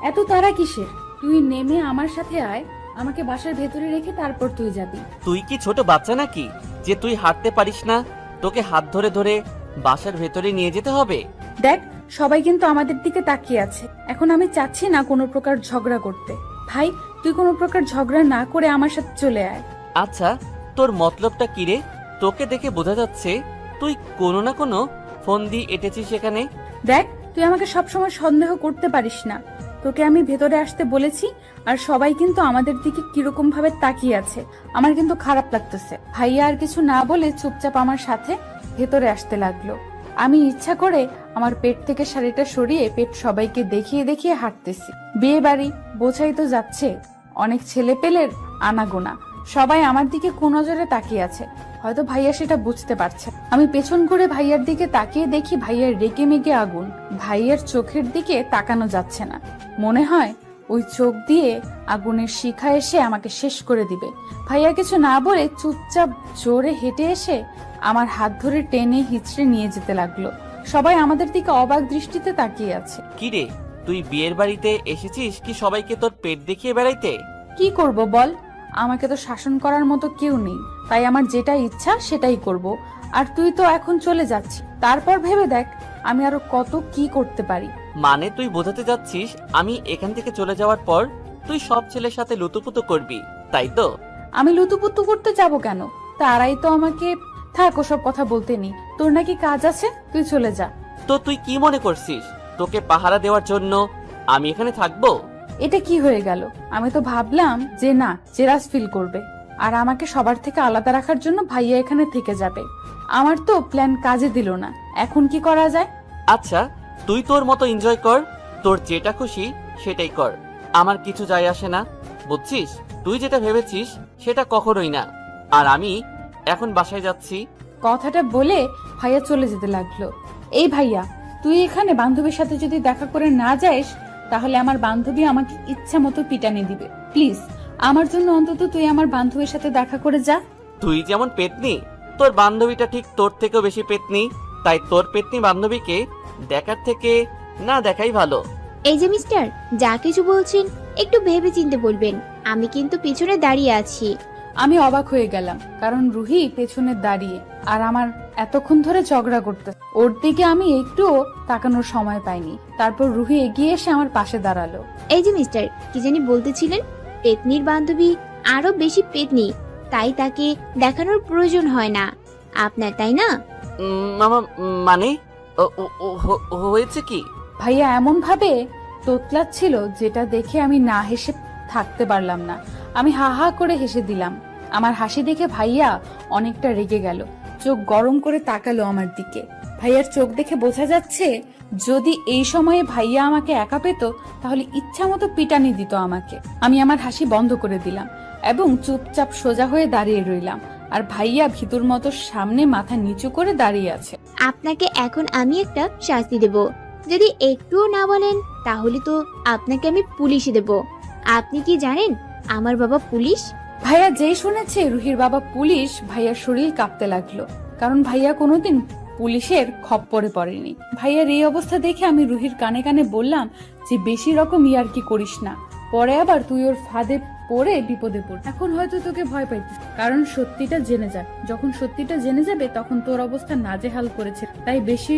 এত তারা কিসের? তুই নেমে আমার সাথে আয়, আমাকে বাসার ভেতরে রেখে তারপর তুই যাবি। তুই কি ছোট বাচ্চা নাকি যে তুই হাঁটতে পারিস না? তোকে হাত ধরে ধরে বাসার ভেতরে নিয়ে যেতে হবে? দেখ, সবাই কিন্তু আমাদের দিকে তাকিয়ে আছে। এখন আমি চাচ্ছি না কোনো প্রকার ঝগড়া করতে। ভাই, তুই কোনো প্রকার ঝগড়া না করে আমার সাথে চলে আয়। আচ্ছা, তোর মতলবটা কি রে? তোকে দেখে বোঝা যাচ্ছে তুই কোনো না কোনো ফোন দিয়ে এঁটেছিস এখানে। দেখ, তুই আমাকে সবসময় সন্দেহ করতে পারিস না। তোকে আমি ভেতরে আসতে বলেছি, আর সবাই কিন্তু আমাদের দিকে কিরকম ভাবে তাকিয়ে আছে। আমার কিন্তু খারাপ লাগতেছে। ভাইয়া আর কিছু না বলে চুপচাপ আমার সাথে ভেতরে আসতে লাগলো। আমি ইচ্ছা করে আমার পেট থেকে শাড়িটা সরিয়ে পেট সবাইকে দেখিয়ে দেখিয়ে হাঁটতেছি। বিয়ে বাড়ি, বোঝাই তো যাচ্ছে, অনেক ছেলে পেলের আনাগোনা, সবাই আমার দিকে কুনজরে তাকিয়ে আছে। হয়তো ভাইয়া সেটা বুঝতে পারছে। আমি পেছন ঘুরে ভাইয়ার দিকে তাকিয়ে দেখি ভাইয়ার রেগে মেগে আগুন। ভাইয়ার চোখের দিকে তাকানো যাচ্ছে না, মনে হয় ওই চোখ দিয়ে আগুনের শিখা এসে আমাকে শেষ করে দিবে। ভাইয়া কিছু না বলে চুপচাপ জোরে হেঁটে এসে আমার হাত ধরে টেনে হিচড়ে নিয়ে যেতে লাগলো। সবাই আমাদের দিকে অবাক দৃষ্টিতে তাকিয়ে আছে। কি রে, তুই বিয়ের বাড়িতে এসেছিস কি সবাইকে তোর পেট দেখিয়ে বেড়াইতে? কি করব বল, আমাকে তো শাসন করার মতো কেউ নেই, তাই আমার যেটা ইচ্ছা সেটাই করব। আর তুই তো এখন চলে যাচ্ছিস, তারপর ভেবে দেখ আমি আরো কত কি করতে পারি। মানে তুই বোঝাতে যাচ্ছিস আমি এখান থেকে চলে যাওয়ার পর তুই সব ছেলের সাথে লুতুপুতু করবি, তাই তো? আমি লুতুপুতু করতে যাব কেন? তারাই তো আমাকে, থাক ওসব কথা বলতে নি। তোর নাকি কাজ আছে, তুই চলে যা। তো তুই কি মনে করছিস তোকে পাহারা দেওয়ার জন্য আমি এখানে থাকবো? এটা কি হয়ে গেল? আমি তো ভাবলাম যে না, জেরাস ফিল করবে আর আমাকে সবার থেকে আলাদা রাখার জন্য ভাইয়া এখানে থেকে যাবে। আমার তো প্ল্যান কাজে দিল না, এখন কি করা যায়? আচ্ছা, তুই তোর মতো এনজয় কর, তোর যেটা খুশি সেটাই কর, আমার কিছু যায় আসে না, বুঝছিস? তুই যেটা ভেবেছিস সেটা কখনোই না। আর আমি এখন বাসায় যাচ্ছি। কথাটা বলে ভাইয়া চলে যেতে লাগলো। এই ভাইয়া, তুই এখানে বান্ধবীর সাথে যদি দেখা করে না যাস, তাহলে আমার বান্ধবী আমাকে ইচ্ছা মতো পিটানি দিবে। প্লিজ আমার জন্য অন্তত তুই আমার বান্ধবীর সাথে দেখা করে যা। তুই যেমন পেতনি, তোর বান্ধবীটা ঠিক তোর থেকেও বেশি পেতনি, তাই তোর পেতনি বান্ধবীকে দেখার থেকে না দেখাই ভালো। এই যে মিস্টার, যা কিছু বলছেন একটু ভেবে চিন্তে বলবেন। আমি কিন্তু পিছনে দাঁড়িয়ে আছি। আমি অবাক হয়ে গেলাম, কারণ রুহি পেছনে দাঁড়িয়ে আর আমার এতক্ষণ ধরে ঝগড়া করতে, ওর দিকে আমি একটুও তাকানোর সময় পাইনি। তারপর রুহি এগিয়ে এসে আমার পাশে দাঁড়ালো। এই যে মিস্টার, কি জানি বলতেছিলেন? পেতনির বান্ধবী আরো বেশি পেতনি, তাই তাকে দেখানোর প্রয়োজন হয় না আপনার, তাই না? মামা, মানে হয়েছে কি? ভাইয়া এমন ভাবে তোতলাচ্ছিল যেটা দেখে আমি না হেসে থাকতে পারলাম না। আমি হা হা করে হেসে দিলাম। আমার হাসি দেখে ভাইয়া অনেকটা রেগে গেল, চোখ গরম করে তাকালো আমার দিকে। ভাইয়ার চোখ দেখে বোঝা যাচ্ছে যদি এই সময়ে ভাইয়া আমাকে একা পেত তাহলে ইচ্ছা মতো পিটানি দিত আমাকে। আমি আমার হাসি বন্ধ করে দিলাম এবং চুপচাপ সোজা হয়ে দাঁড়িয়ে রইলাম। আর ভাইয়া ভিতর মতো সামনে মাথা নিচু করে দাঁড়িয়ে আছে। আপনাকে এখন আমি একটা শাস্তি দেব। যদি একটুও না বলেন তাহলে তো আপনাকে আমি পুলিশে দেব। আপনি কি জানেন আমার বাবা পুলিশ? ভাইয়া যেই শুনেছে রুহির বাবা পুলিশ, ভাইয়ার শরীর কাঁপতে লাগলো, কারণ ভাইয়া কোনোদিন পুলিশের খপ্পরে পড়েনি। ভাইয়ার এই অবস্থা দেখে আমি রুহির কানে কানে বললাম যে বেশি রকম ইয়ার্কি করিস না, পরে আবার তুই ওর ফাঁদে পড়ে বিপদে পড়। এখন হয়তো তোকে ভয় পাইতিস, কারণ সত্যিটা জেনে যাক, যখন সত্যিটা জেনে যাবে তখন তোর অবস্থা নাজেহাল করেছে। তাই বেশি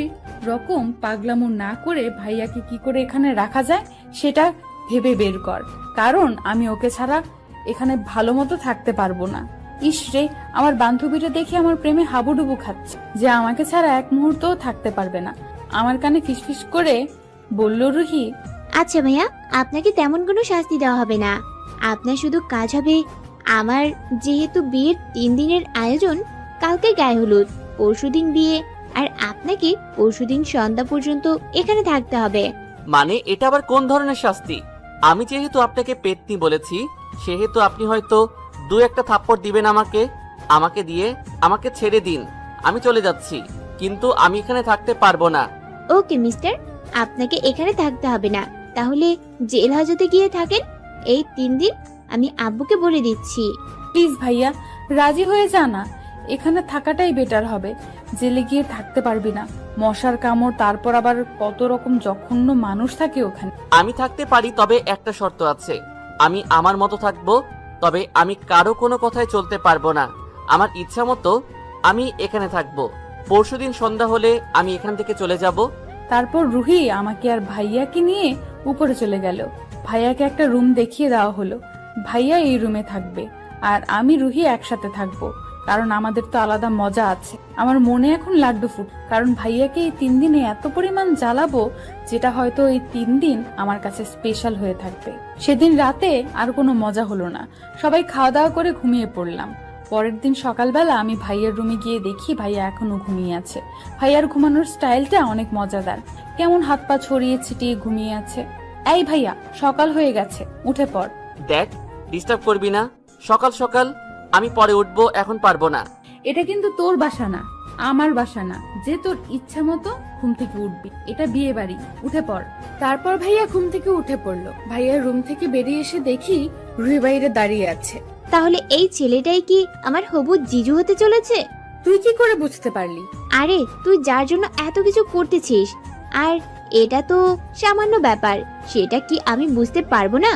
রকম পাগলামো না করে ভাইয়াকে কি করে এখানে রাখা যায় সেটা ভেবে বের কর, কারণ আমি ওকে ছাড়া এখানে ভালো মতো থাকতে পারবো না। ইস রে, আমার বান্ধবীটা দেখে আমার প্রেমে হাবুডুবু খাচ্ছে যে আমাকে ছাড়া এক মুহূর্তও থাকতে পারবে না। আমার কানে ফিসফিস করে বলল রুহি, আচ্ছা ভাইয়া, আপনাকে তেমন কোনো শাস্তি দেওয়া হবে না। আপনার শুধু কাজ হবে, আমার যেহেতু বিয়ের 3 দিনের আয়োজন, কালকে গায়ে হলুদ, পরশুদিন বিয়ে, আর আপনাকে পরশুদিন সন্ধ্যা পর্যন্ত এখানে থাকতে হবে। মানে এটা আবার কোন ধরনের শাস্তি? আমি যেহেতু আপনাকে পেতনি বলেছি, সেহেতু আপনি হয়তো 2-1টা থাপ্পড় দিবেন আমাকে দিয়ে আমাকে ছেড়ে দিন, আমি চলে যাচ্ছি, কিন্তু আমি এখানে থাকতে পারবো না। ওকে মিস্টার, আপনাকে এখানে থাকতে হবে না, তাহলে জেল হাজতে গিয়ে থাকেন এই 3 দিন। আমি আব্বুকে বলে দিচ্ছি। প্লিজ ভাইয়া রাজি হয়ে যা না, এখানে থাকাটাই বেটার হবে। জেলে গিয়ে থাকতে পারবি না, মশার কামড়, তারপর আবার কত রকম জঘন্য মানুষ থাকে ওখানে। আমি থাকতে পারি, তবে একটা শর্ত আছে, আমি আমার মতো থাকবো, তবে আমি কারো কোনো কথায় চলতে পারবো না। আমার ইচ্ছা মতো আমি এখানে থাকবো। পরশুদিন সন্ধ্যা হলে আমি এখান থেকে চলে যাব। তারপর রুহি আমাকে আর ভাইয়াকে নিয়ে উপরে চলে গেল। ভাইয়াকে একটা রুম দেখিয়ে দেওয়া হলো, ভাইয়া এই রুমে থাকবে আর আমি রুহি একসাথে থাকবো। কারণ আমাদের তো আলাদা মজা আছে। আমার মনে এখন লাড্ডু ফুট, কারণ ভাইয়াকে এই 3 দিনে এত পরিমাণ জ্বালাবো, যেটা হয়তো এই 3 দিন আমার কাছে স্পেশাল হয়ে থাকবে। সেদিন রাতে আর কোনো মজা হলো না, সবাই খাওয়া দাওয়া করে ঘুমিয়ে পড়লাম। পরের দিন সকালবেলা আমি ভাইয়ার রুমে গিয়ে দেখি ভাইয়া এখনো ঘুমিয়ে আছে। ভাইয়ার ঘুমানোর স্টাইলটা অনেক মজাদার, কেমন হাত পা ছড়িয়ে ছিটিয়ে ঘুমিয়ে আছে। এই ভাইয়া, সকাল হয়ে গেছে, উঠে পড়। দেখ, ডিস্টার্ব করবি না। সকাল সকাল আমি পরে উঠবো, এখন পারবো না। এটা কিন্তু তোর বাসা না, আমার বাসা না যে তোর ইচ্ছা মতো ঘুম থেকে উঠবি। এটা বিয়ে বাড়ি, উঠে পড়। তারপর ভাইয়া ঘুম থেকে উঠে পড়লো। ভাইয়ার রুম থেকে বেরিয়ে এসে দেখি রুহি বাইরে দাঁড়িয়ে আছে। তাহলে এই ছেলেটাই কি আমার হবু জিজু হতে চলেছে? তুই কি করে বুঝতে পারলি? আরে তুই যার জন্য এত কিছু করতেছিস, আর এটা তো সামান্য ব্যাপার, সেটা কি আমি বুঝতে পারবো না?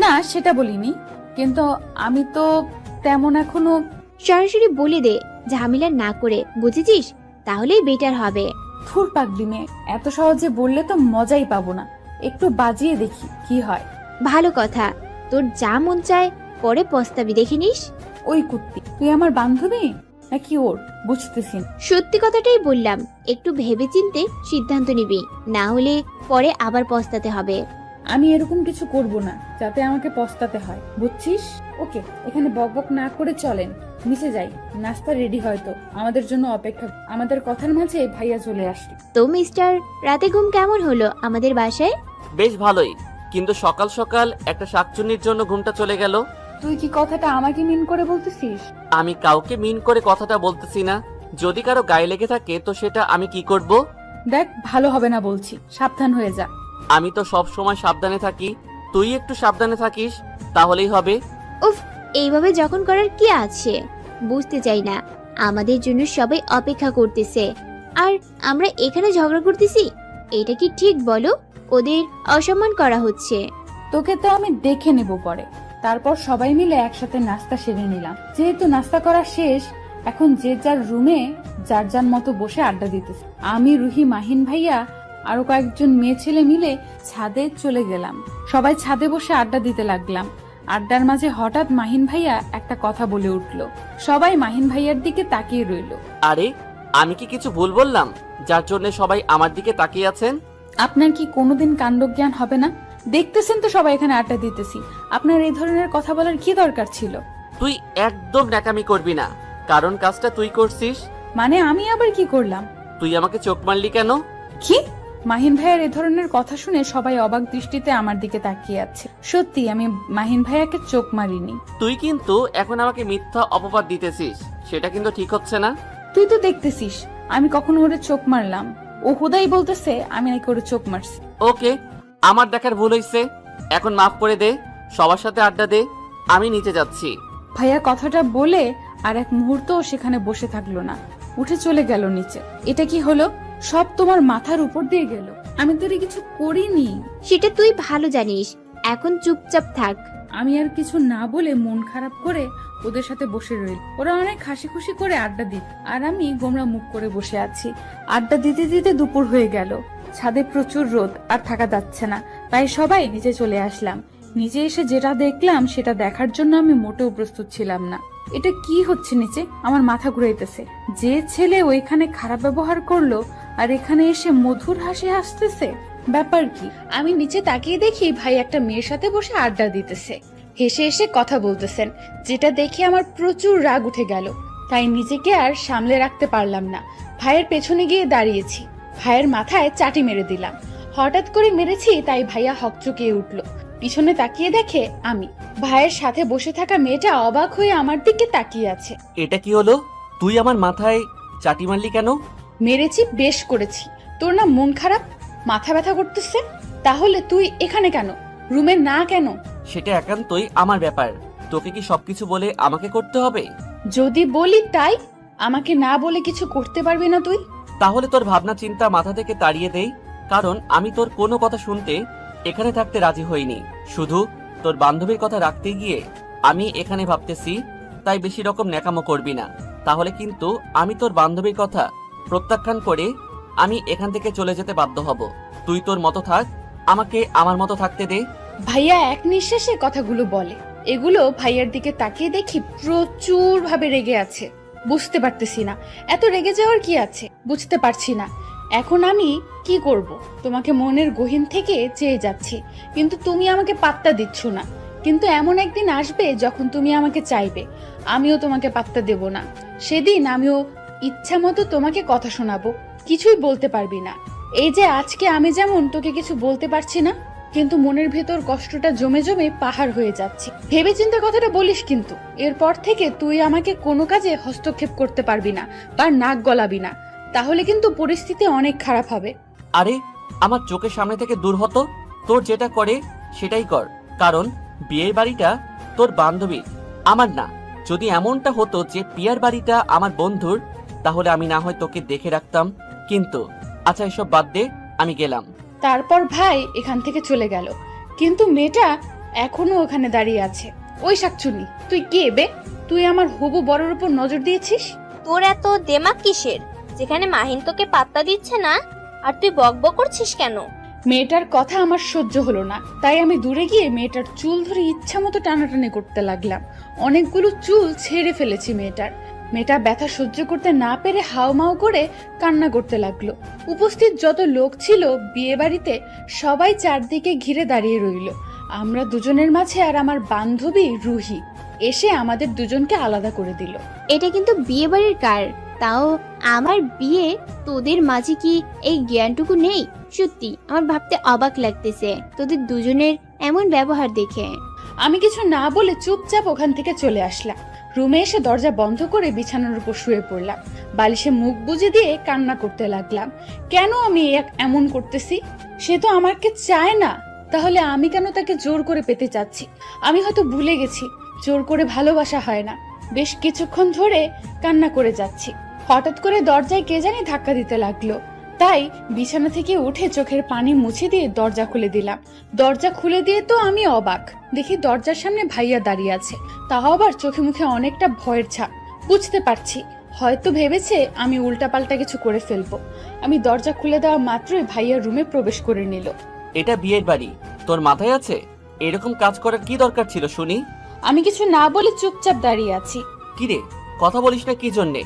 না, সেটা বলিনি, কিন্তু আমি তো তেমন এখনো। সরাসরি বলে দে, ঝামেলা না করে, বুঝেছিস? তাহলেই বেটার হবে। থুর পাগলি মেয়ে, এত সহজে বললে তো মজাই পাবো না, একটু বাজিয়ে দেখি কি হয়। ভালো কথা, তোর যা মন চায় পরে পস্তাবি, দেখে নিস। ওই কুত্তি, তুই আমার বান্ধবী নাকি ওর বুঝতেছি না। সত্যি কথাটাই বললাম, একটু ভেবেচিন্তে সিদ্ধান্ত নিবি, না হলে পরে আবার পস্তাতে হবে। আমি এরকম কিছু করব না যাতে আমাকে পস্তাতে হয়, বুঝছিস? ওকে, এখানে বকবক না করে চলেন, নিচে যাই। নাস্তা রেডি হয়তো, আমাদের জন্য অপেক্ষা। আমাদের কথার মাঝে ভাইয়া চলে আসলো। তো মিস্টার, রাতে ঘুম কেমন হলো আমাদের বাসায়? বেশ ভালোই, কিন্তু সকাল সকাল একটা শাকচুন্নির জন্য ঘুমটা চলে গেল। তুই কি কথাটা আমাকে মিন করে বলতেছিস? আমি কাউকে মিন করে কথাটা বলতেছি না। যদি কারো গায়ে লেগে থাকে তো সেটা আমি কি করব? দেখ, ভালো হবে না বলছি, সাবধান হয়ে যা। আমি তো সব সময় সাবধানে থাকি, তুই একটু সাবধানে থাকিস, তাহলেই হবে। উফ, এইভাবে যখন করার কি আছে? বুঝতে চাই না, আমাদের জন্য সবাই অপেক্ষা করতেছে, আর আমরা এখানে ঝগড়া করতেছি। এটা কি ঠিক বলো? ওদের অসম্মান করা হচ্ছে। তোকে তো আমি দেখে নেব পরে। তারপর সবাই মিলে একসাথে নাস্তা সেরে নিলাম। যেহেতু নাস্তা করা শেষ, এখন যে যার রুমে যার যার মতো বসে আড্ডা দিতেছে। আমি, রুহি, মাহিন ভাইয়া আরো কয়েকজন মেয়ে ছেলে মিলে ছাদে চলে গেলাম। সবাই ছাদে বসে আড্ডা দিতে লাগলাম। আড্ডার মাঝে হঠাৎ মাহিন ভাইয়া একটা কথা বলে উঠলো। সবাই মাহিন ভাইয়ার দিকে তাকিয়ে রইল। আরে, আমি কি কিছু ভুল বললাম যার জন্য সবাই আমার দিকে তাকিয়ে আছেন? আপনার কি কোনোদিন কাণ্ডজ্ঞান হবে না? দেখতেছেন তো সবাই এখানে আড্ডা দিতেছি, আপনার এই ধরনের কথা বলার কি দরকার ছিল? তুই একদম ন্যাকামি করবি না, কারণ কাজটা তুই করছিস। মানে আমি আবার কি করলাম? তুই আমাকে চোখ মারলি কেন? কি? মাহিন ভাইয়ার এ ধরনের কথা শুনে সবাই অবাক দৃষ্টিতে আমার দিকে তাকিয়ে আছে। সত্যি আমি মাহিন ভাইয়াকে চোখ মারিনি। তুই কিন্তু এখন আমাকে মিথ্যা অপবাদ দিতেছিস, সেটা কিন্তু ঠিক হচ্ছে না। তুই তো দেখতেছিস আমি কখনো ওরে চোখ মারলাম? ও হুদাই বলতেছে আমি নাকি ওরে চোখ মারছি। ওকে, আমার দেখার ভুল হয়েছে, এখন মাফ করে দে, সবার সাথে আড্ডা দে, আমি নিচে যাচ্ছি। ভাইয়া কথাটা বলে আর এক মুহূর্তও সেখানে বসে থাকলো না, উঠে চলে গেল নিচে। এটা কি হলো? সব তোমার মাথার উপর দিয়ে গেল, আমি তোরে কিছু করিনি। সেটা তুই ভালো জানিস, এখন চুপচাপ থাক। আমি আর কিছু না বলে মন খারাপ করে ওদের সাথে বসে রইল। ওরা অনেক হাসি খুশি করে আড্ডা দিত, আর আমি গোমরা মুখ করে বসে আছি। আড্ডা দিতে দিতে দুপুর হয়ে গেল। ছাদে প্রচুর রোদ, আর থাকা যাচ্ছে না, তাই সবাই নিচে চলে আসলাম। নিচে এসে যেটা দেখলাম সেটা দেখার জন্য আমি মোটেও প্রস্তুত ছিলাম না। এটা কি হচ্ছে নিচে? আমার মাথা ঘুরাইতেছে। যে ছেলে ওইখানে খারাপ ব্যবহার করলো আর এখানে এসে মধুর হাসি হাসতেছে, ব্যাপার কি? আমি নিচে তাকিয়ে দেখি ভাই একটা মেয়ের সাথে বসে আড্ডা দিতেছে, হেসে হেসে কথা বলতেছেন, যেটা দেখে আমার প্রচুর রাগ উঠে গেল। তাই নিজেকে আর সামলে রাখতে পারলাম না, ভাইয়ের পেছনে গিয়ে দাঁড়িয়েছি। ভাইয়ের মাথায় চাটি মেরে দিলাম। হঠাৎ করে মেরেছি তাই ভাইয়া হকচকিয়ে উঠলো। পিছনে তাকিয়ে দেখে আমি। ভাইয়ের সাথে বসে থাকা মেয়েটা অবাক হয়ে আমার দিকে তাকিয়ে আছে। এটা কি হলো? তুই আমার মাথায় চাটি মারলি কেন? মেরেছি, বেশ করেছি। তোর না মন খারাপ, মাথা ব্যথা করতেছে? তাহলে তুই এখানে কেন, রুমে না কেন? সেটা একান্তই আমার ব্যাপার, তোকে কি সবকিছু বলে আমাকে করতে হবে? যদি বলি তাই, আমাকে না বলে কিছু করতে পারবি না তুই? তাহলে তোর ভাবনা চিন্তা মাথা থেকে তাড়িয়ে দেই, কারণ আমি তোর কোনো কথা শুনতে এখানে থাকতে রাজি হইনি। শুধু তোর বান্ধবীর কথা রাখতে গিয়ে আমি এখানে ভাবতেছি, তাই বেশি রকম ন্যাকামো করবি না, তাহলে কিন্তু আমি তোর বান্ধবীর কথা প্রত্যাখ্যান করে আমি এখান থেকে চলে যেতে বাধ্য হব। তুই তোর মতো থাক, আমাকে আমার মতো থাকতে দে। ভাইয়া এক নিঃশ্বাসে কথাগুলো বলে। এগুলো ভাইয়ার দিকে তাকিয়ে দেখি প্রচুর ভাবে রেগে আছে। বুঝতে পারতেছি না, এত রেগে যাওয়ার কি আছে? বুঝতে পারছি না এখন আমি কি করব। তোমাকে মনের গহীন থেকে চেয়ে যাচ্ছি, কিন্তু তুমি আমাকে পাত্তা দিচ্ছ না। কিন্তু এমন একদিন আসবে যখন তুমি আমাকে চাইবে, আমিও তোমাকে পাত্তা দেব না। সেদিন আমিও ইচ্ছা মতো তোমাকে কথা শোনাবো, কিছুই বলতে পারবি না। এই যে আজকে আমি যেমন তোকে কিছু বলতে পারছি না, কিন্তু মনের ভেতর কষ্টটা জমে জমে পাহাড় হয়ে যাচ্ছে। ভেবে চিন্তে কথাটা বলিস কিন্তু। এরপর থেকে তুই আমাকে কোনো কাজে হস্তক্ষেপ করতে পারবি না বা নাক গলাবি না, তাহলে কিন্তু পরিস্থিতি অনেক খারাপ হবে। আরে আমার চোখের সামনে থেকে দূর হতো। তোর যেটা করে সেটাই কর, কারণ বিয়ের বাড়িটা তোর বান্ধবীর, আমার না। যদি এমনটা হতো যে পিয়ার বাড়িটা আমার বন্ধুর, তাহলে আমি না হয় তোকে দেখে রাখতাম। কিন্তু আচ্ছা, এসব বাদ দে, আমি গেলাম। তারপর ভাই এখান থেকে চলে গেল, কিন্তু মেয়েটা এখনো ওখানে দাঁড়িয়ে আছে। ওই শাকচুনি, তুই কে বে? তুই আমার হবু বড়র উপর নজর দিয়েছিস? তোর এত দেমাক কিসের, যেখানে মাহিন তোকে পাত্তা দিচ্ছে না আর তুই বকবক করছিস কেন? মেয়েটার কথা আমার সহ্য হলো না, তাই আমি দূরে গিয়ে মেয়েটার চুল ধরে ইচ্ছা মতো টানাটানি করতে লাগলাম। অনেকগুলো চুল ছেড়ে ফেলেছি মেয়েটার। মেয়েটা ব্যথা সহ্য করতে না পেরে হাউমাউ করে কান্না করতে লাগলো। উপস্থিত যত লোক ছিল বিয়ে বাড়িতে, সবাই চারদিকে ঘিরে দাঁড়িয়ে রইল। আমরা দুজনের মাঝে আর আমার বান্ধবী রুহি এসে আমাদের দুজনকে আলাদা করে দিল। এটা কিন্তু বিয়ে বাড়ির কার, তাও আমার বিয়ে, তোদের মাঝে কি এই জ্ঞানটুকু নেই? সত্যি আমার ভাবতে অবাক লাগতেছে তোদের দুজনের এমন ব্যবহার দেখে। আমি কিছু না বলে চুপচাপ ওখান থেকে চলে আসলাম। রুমে এসে দরজা বন্ধ করে বিছানার উপর শুয়ে পড়লাম। বালিশে মুখ বুজে দিয়ে কান্না করতে লাগলাম। কেন আমি এমন করতেছি? সে তো আমাকে চায় না, তাহলে আমি কেন তাকে জোর করে পেতে চাচ্ছি? আমি হয়তো ভুলে গেছি জোর করে ভালোবাসা হয় না। বেশ কিছুক্ষণ ধরে কান্না করে যাচ্ছি, হঠাৎ করে দরজায় কে জানি ধাক্কা দিতে লাগলো। তাই বিছানা থেকে উঠে চোখের পানি মুছে দিয়ে দরজা খুলে দিলাম। দরজা খুলে দিয়ে তো আমি অবাক, দেখি দরজার সামনে ভাইয়া দাঁড়িয়ে আছে, তাও আবার চোখে মুখে অনেকটা ভয়ের ছাপ। বুঝতে পারছি হয়তো ভেবেছে আমি উল্টাপাল্টা কিছু করে ফেলবো। আমি দরজা খুলে দেওয়া মাত্রই ভাইয়া রুমে প্রবেশ করে নিল। এটা বিয়ের বাড়ি, তোর মাথায় আছে? এরকম কাজ করার কি দরকার ছিল শুনি? আমি কিছু না বলে চুপচাপ দাঁড়িয়ে আছি। কিরে, কথা বলিস না কি জন্যে?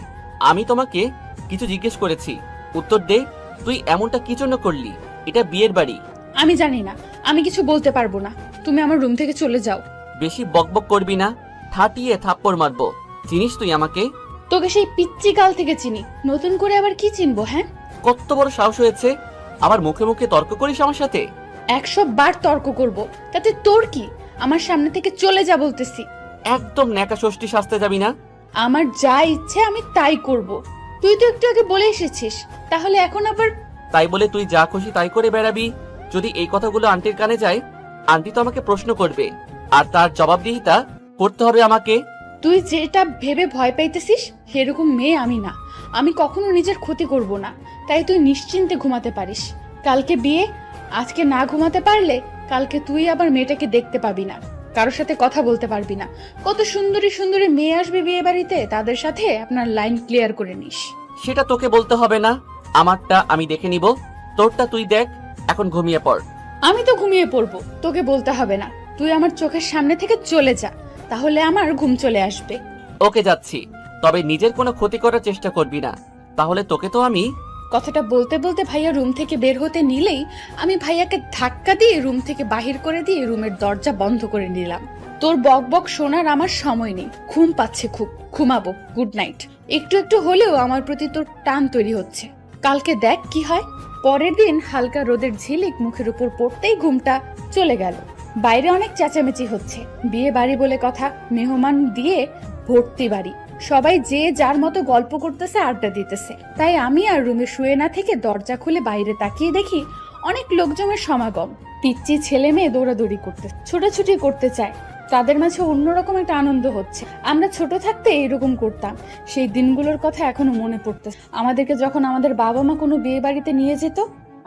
আমি তোমাকে কিছু জিজ্ঞেস করেছি, উত্তর দে। তুই এমনটা কি জন্য করলি? এটা বিয়ের বাড়ি। আমি জানি না, আমি কিছু বলতে পারবো না। তুমি আমার রুম থেকে চলে যাও। বেশি বকবক করবি না, ঠাটিয়ে থাপ্পড় মারবো। চিনিস তুই আমাকে? তোকে সেই পিচ্চি কাল থেকে চিনি, নতুন করে আবার কি চিনবো? হ্যাঁ, কত বড় সাহস হয়েছে আবার মুখে মুখে তর্ক করিস আমার সাথে? 100 বার তর্ক করব, তাতে তোর কি? আমার সামনে থেকে চলে যা বলতেছি। একদম ন্যাকা ষষ্ঠী সাজতে যাবি না। আমার যা ইচ্ছে আমি তাই করব। তুই তো একটু আগে বলে এসেছিস, তাহলে এখন আবার? তাই বলে তুই যা খুশি তাই করে বেড়াবি? যদি এই কথাগুলো আন্টির কানে যায়, আন্টি তো আমাকে প্রশ্ন করবে, আর তার জবাবদিহিতা করতে হবে আমাকে। তুই যেটা ভেবে ভয় পাইতেছিস সেরকম মেয়ে আমি না। আমি কখনো নিজের ক্ষতি করব না, তাই তুই নিশ্চিন্তে ঘুমাতে পারিস। কালকে বিয়ে, আজকে না ঘুমাতে পারলে কালকে তুই আবার মেয়েটাকে দেখতে পাবি না, কারোর সাথে কথা বলতে পারবি না। কত সুন্দরী সুন্দরী মেয়ে আসবে বিয়ে বাড়িতে, তাদের সাথে আপনার লাইন ক্লিয়ার করে নিস। সেটা তোকে বলতে হবে না, আমারটা আমি দেখে নিব। তোরটা তুই দেখ, এখন ঘুমিয়ে পড়। আমি তো ঘুমিয়ে পড়বো, তোকে বলতে হবে না। তুই আমার চোখের সামনে থেকে চলে যা, তাহলে আমার ঘুম চলে আসবে। ওকে, যাচ্ছি, তবে নিজের কোনো ক্ষতি করার চেষ্টা করবি না, তাহলে তোকে তো আমি। কথাটা বলতে বলতে ভাইয়া রুম থেকে বের হতে নিলেই আমি ভাইয়াকে ধাক্কা দিয়ে রুম থেকে বাহির করে দিয়ে রুমের দরজা বন্ধ করে নিলাম। তোর বক বক শোনার আমার সময় নেই, ঘুম পাচ্ছে খুব, ঘুমাবো। Good night. একটু একটু হলেও আমার প্রতি তোর টান তৈরি হচ্ছে, কালকে দেখ কি হয়। পরের দিন হালকা রোদের ঝিলিক মুখের উপর পড়তেই ঘুমটা চলে গেল। বাইরে অনেক চেঁচামেচি হচ্ছে, বিয়ে বাড়ি বলে কথা, মেহমান দিয়ে ভর্তি বাড়ি। সবাই যে যার মতো গল্প করতেছে, আড্ডা দিতেছে। তাই আমি আর রুমে শুয়ে না থেকে দরজা খুলে বাইরে তাকিয়ে দেখি অনেক লোকজনের সমাগম। পিচ্চি ছেলে মেয়ে দৌড়াদৌড়ি করতে, ছোটাছুটি করতে চায়, তাদের মাঝে অন্যরকম একটা আনন্দ হচ্ছে। আমরা ছোট থাকতে এরকম করতাম, সেই দিনগুলোর কথা এখনো মনে পড়তেছে। আমাদেরকে যখন আমাদের বাবা মা কোনো বিয়ে বাড়িতে নিয়ে যেত,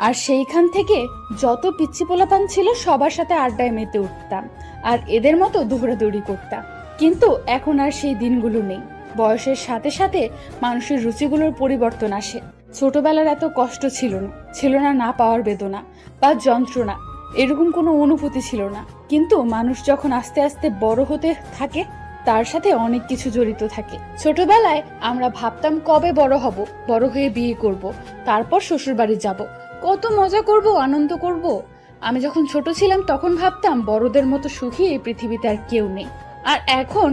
আর সেইখান থেকে যত পিচ্চি পোলাপান ছিল সবার সাথে আড্ডায় মেতে উঠতাম, আর এদের মতো দৌড়াদৌড়ি করতাম। কিন্তু এখন আর সেই দিনগুলো নেই। বয়সের সাথে সাথে মানুষের রুচিগুলোর পরিবর্তন আসে। ছোটবেলার এত কষ্ট ছিল না না পাওয়ার বেদনা বা যন্ত্রণা, এরকম কোনো অনুভূতি ছিল না। কিন্তু মানুষ যখন আস্তে আস্তে বড় হতে থাকে, তার সাথে অনেক কিছু জড়িত থাকে। ছোটবেলায় আমরা ভাবতাম কবে বড় হব, বড় হয়ে বিয়ে করব, তারপর শ্বশুর বাড়ি যাব, কত মজা করব, আনন্দ করব। আমি যখন ছোট ছিলাম তখন ভাবতাম বড়দের মতো সুখী এই পৃথিবীতে আর কেউ নেই। আর এখন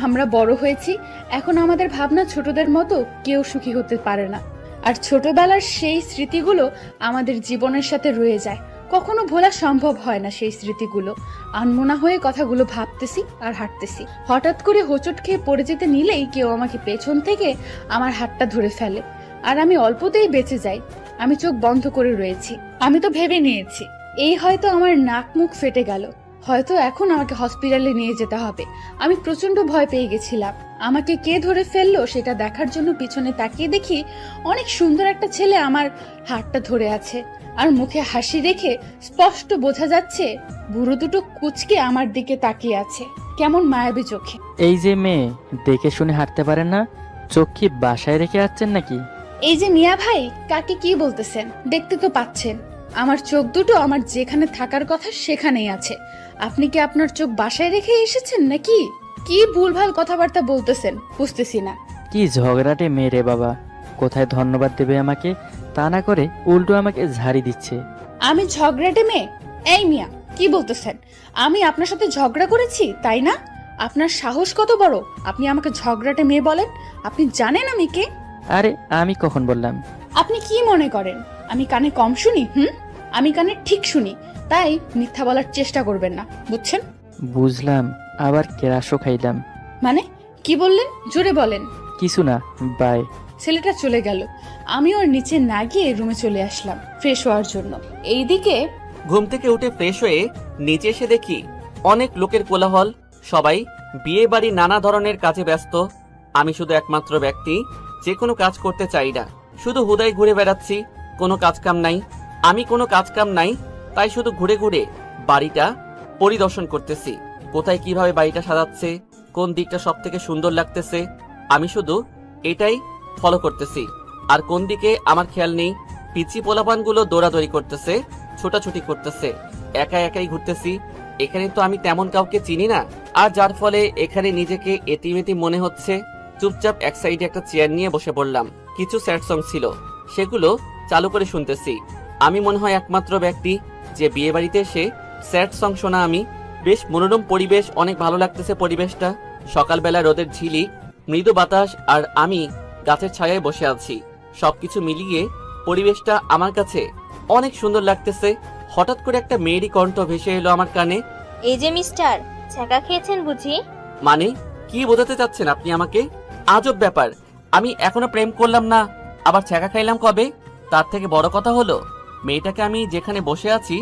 আমরা বড় হয়েছি, এখন আমাদের ভাবনা ছোটদের মতো কেউ সুখী হতে পারে না। আর ছোটবেলার সেই স্মৃতিগুলো আমাদের জীবনের সাথে রয়ে যায়, কখনো ভোলা সম্ভব হয় না সেই স্মৃতিগুলো। আনমনা হয়ে কথাগুলো ভাবতেছি আর হাঁটতেছি, হঠাৎ করে হোঁচট খেয়ে পড়ে যেতে নিলেই কেউ আমাকে পেছন থেকে আমার হাতটা ধরে ফেলে, আর আমি অল্পতেই বেঁচে যাই। আমি চোখ বন্ধ করে রয়েছি। আমি তো ভেবে নিয়েছি এই হয়তো আমার নাক মুখ ফেটে গেল, হয়তো এখন আমাকে হসপিটালে নিয়ে যেতে হবে। আমি প্রচন্ড ভয় পেয়ে গেছিলাম। আমাকে কে ধরে ফেললো সেটা দেখার জন্য পিছনে তাকিয়ে দেখি অনেক সুন্দর একটা ছেলে আমার হাতটা ধরে আছে, আর মুখে হাসি রেখে স্পষ্ট বোঝা যাচ্ছে বুড়ো দুটো কুচকে আমার দিকে তাকিয়ে আছে কেমন মায়াবী চোখে। এই যে মেয়ে, দেখে শুনে হাঁটতে পারেন না, চোখ কি বাসায় রেখে আসছেন নাকি? এই যে মিয়া ভাই, কাকে কি বলতেছেন? দেখতে তো পাচ্ছেন আমার চোখ দুটো আমার যেখানে থাকার কথা সেখানেই আছে। আপনি কি আপনার চোখ বাসায় রেখে এসেছেন নাকি? কি ভুলভাল কথাবার্তা বলতেছেন বুঝতেছি না। কি ঝগড়াটে মেয়ে রে বাবা, কোথায় ধন্যবাদ দেবে আমাকে, তা না করে উল্টো আমাকে ঝাড়ি দিচ্ছে। আমি ঝগড়াটে মেয়ে? এই মিয়া, কি বলতেছেন? আমি আপনার সাথে ঝগড়া করেছি তাই না? আপনার সাহস কত বড়, আপনি আমাকে ঝগড়াটে মেয়ে বলেন? আপনি জানেন আমি কে? আরে আমি কখন বললাম? আপনি কি মনে করেন আমি কানে কম শুনি? আমি কানে ঠিক শুনি, তাই মিথ্যা বলার চেষ্টা করবেন না, বুঝছেন? বুঝলাম, আবার কেরাসও খাইলাম। মানে কি বললেন? জোরে বলেন। কিছু না, বাই। ছেলেটা চলে গেল। আমি ওর নিচে না গিয়ে রুমে চলে আসলাম ফ্রেশ হওয়ার জন্য। এইদিকে ঘুম থেকে উঠে ফ্রেশ হয়ে নিচে এসে দেখি অনেক লোকের কোলাহল, সবাই বিয়ে বাড়ি নানা ধরনের কাজে ব্যস্ত। আমি শুধু একমাত্র ব্যক্তি যে কোনো কাজ করতে চাই না, শুধু হুদায় ঘুরে বেড়াচ্ছি, কোনো কাজকাম নাই। আমি কোনো কাজকাম নাই, তাই শুধু ঘুরে ঘুরে বাড়িটা পরিদর্শন করতেছি, কোথায় কিভাবে বাড়িটা সাজাচ্ছে, কোন দিকটা সব থেকে সুন্দর লাগতেছে, আমি শুধু এটাই ফলো করতেছি। আর কোন দিকে আমার খেয়াল নেই। পিচি পোলাপানগুলো দৌড়াদৌড়ি করতেছে, ছোটাছুটি করতেছে, একা একাই ঘুরতেছি। এখানে তো আমি তেমন কাউকে চিনি না, আর যার ফলে এখানে নিজেকে এতিমেতি মনে হচ্ছে। চুপচাপ এক সাইডে একটা চেয়ার নিয়ে বসে পড়লাম। কিছু স্যাড সং ছিল, সেগুলো চালু করে শুনতেছি। আমি মনে হয় একমাত্র ব্যক্তি যে বিয়ে বাড়িতে এসে স্যাড সং শোনা। আমি বেশ মনোরম পরিবেশ, অনেক ভালো লাগতেছে পরিবেশটা। সকালবেলা রোদের ঝিলিক, মৃদু বাতাস, আর আমি গাছের ছায়ায় বসে আছি। সবকিছু মিলিয়ে পরিবেশটা আমার কাছে অনেক সুন্দর লাগতেছে। হঠাৎ করে একটা মেয়েরই কণ্ঠ ভেসে এলো আমার কানে। এই যে মিস্টার, ছ্যাঁকা খেয়েছেন বুঝি? মানে কি বোঝাতে চাচ্ছেন আপনি আমাকে? আজব ব্যাপার, আমি এখনো প্রেম করলাম না, আবার ছ্যাঁকা খাইলাম কবে? তার থেকে বড় কথা হলো মেয়েটাকে আমি যেখানে বসে আছি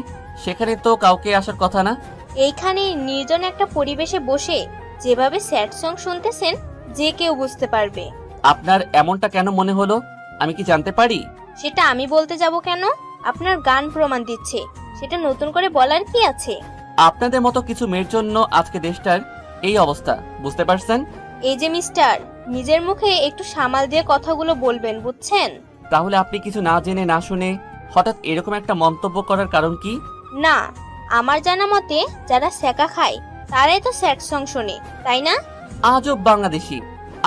সেখানে তো কাউকে আসার কথা না। এইখানে নির্জন একটা পরিবেশে বসে যেভাবে স্যাড সং শুনতেছেন, যে কেউ বুঝতে পারবে। আপনার এমনটা কেন মনে হলো আমি কি জানতে পারি? সেটা আমি বলতে যাব কেন? আপনার গান প্রমাণ দিচ্ছে, সেটা নতুন করে বলার কি আছে? আপনাদের মতো কিছু মেয়ের জন্য আজকে দেশটার এই অবস্থা, বুঝতে পারছেন? এই যে মিস্টার, নিজের মুখে একটু সামাল দিয়ে কথাগুলো বলবেন, বুঝছেন? তাহলে আপনি কিছু না জেনে না শুনে হঠাৎ এরকম একটা মন্তব্য করার কারণ কি? না, আমার জানা মতে যারা ছ্যাঁকা খায় তারাই তো স্যাড সং শোনে, তাই না? আজব বাংলাদেশি,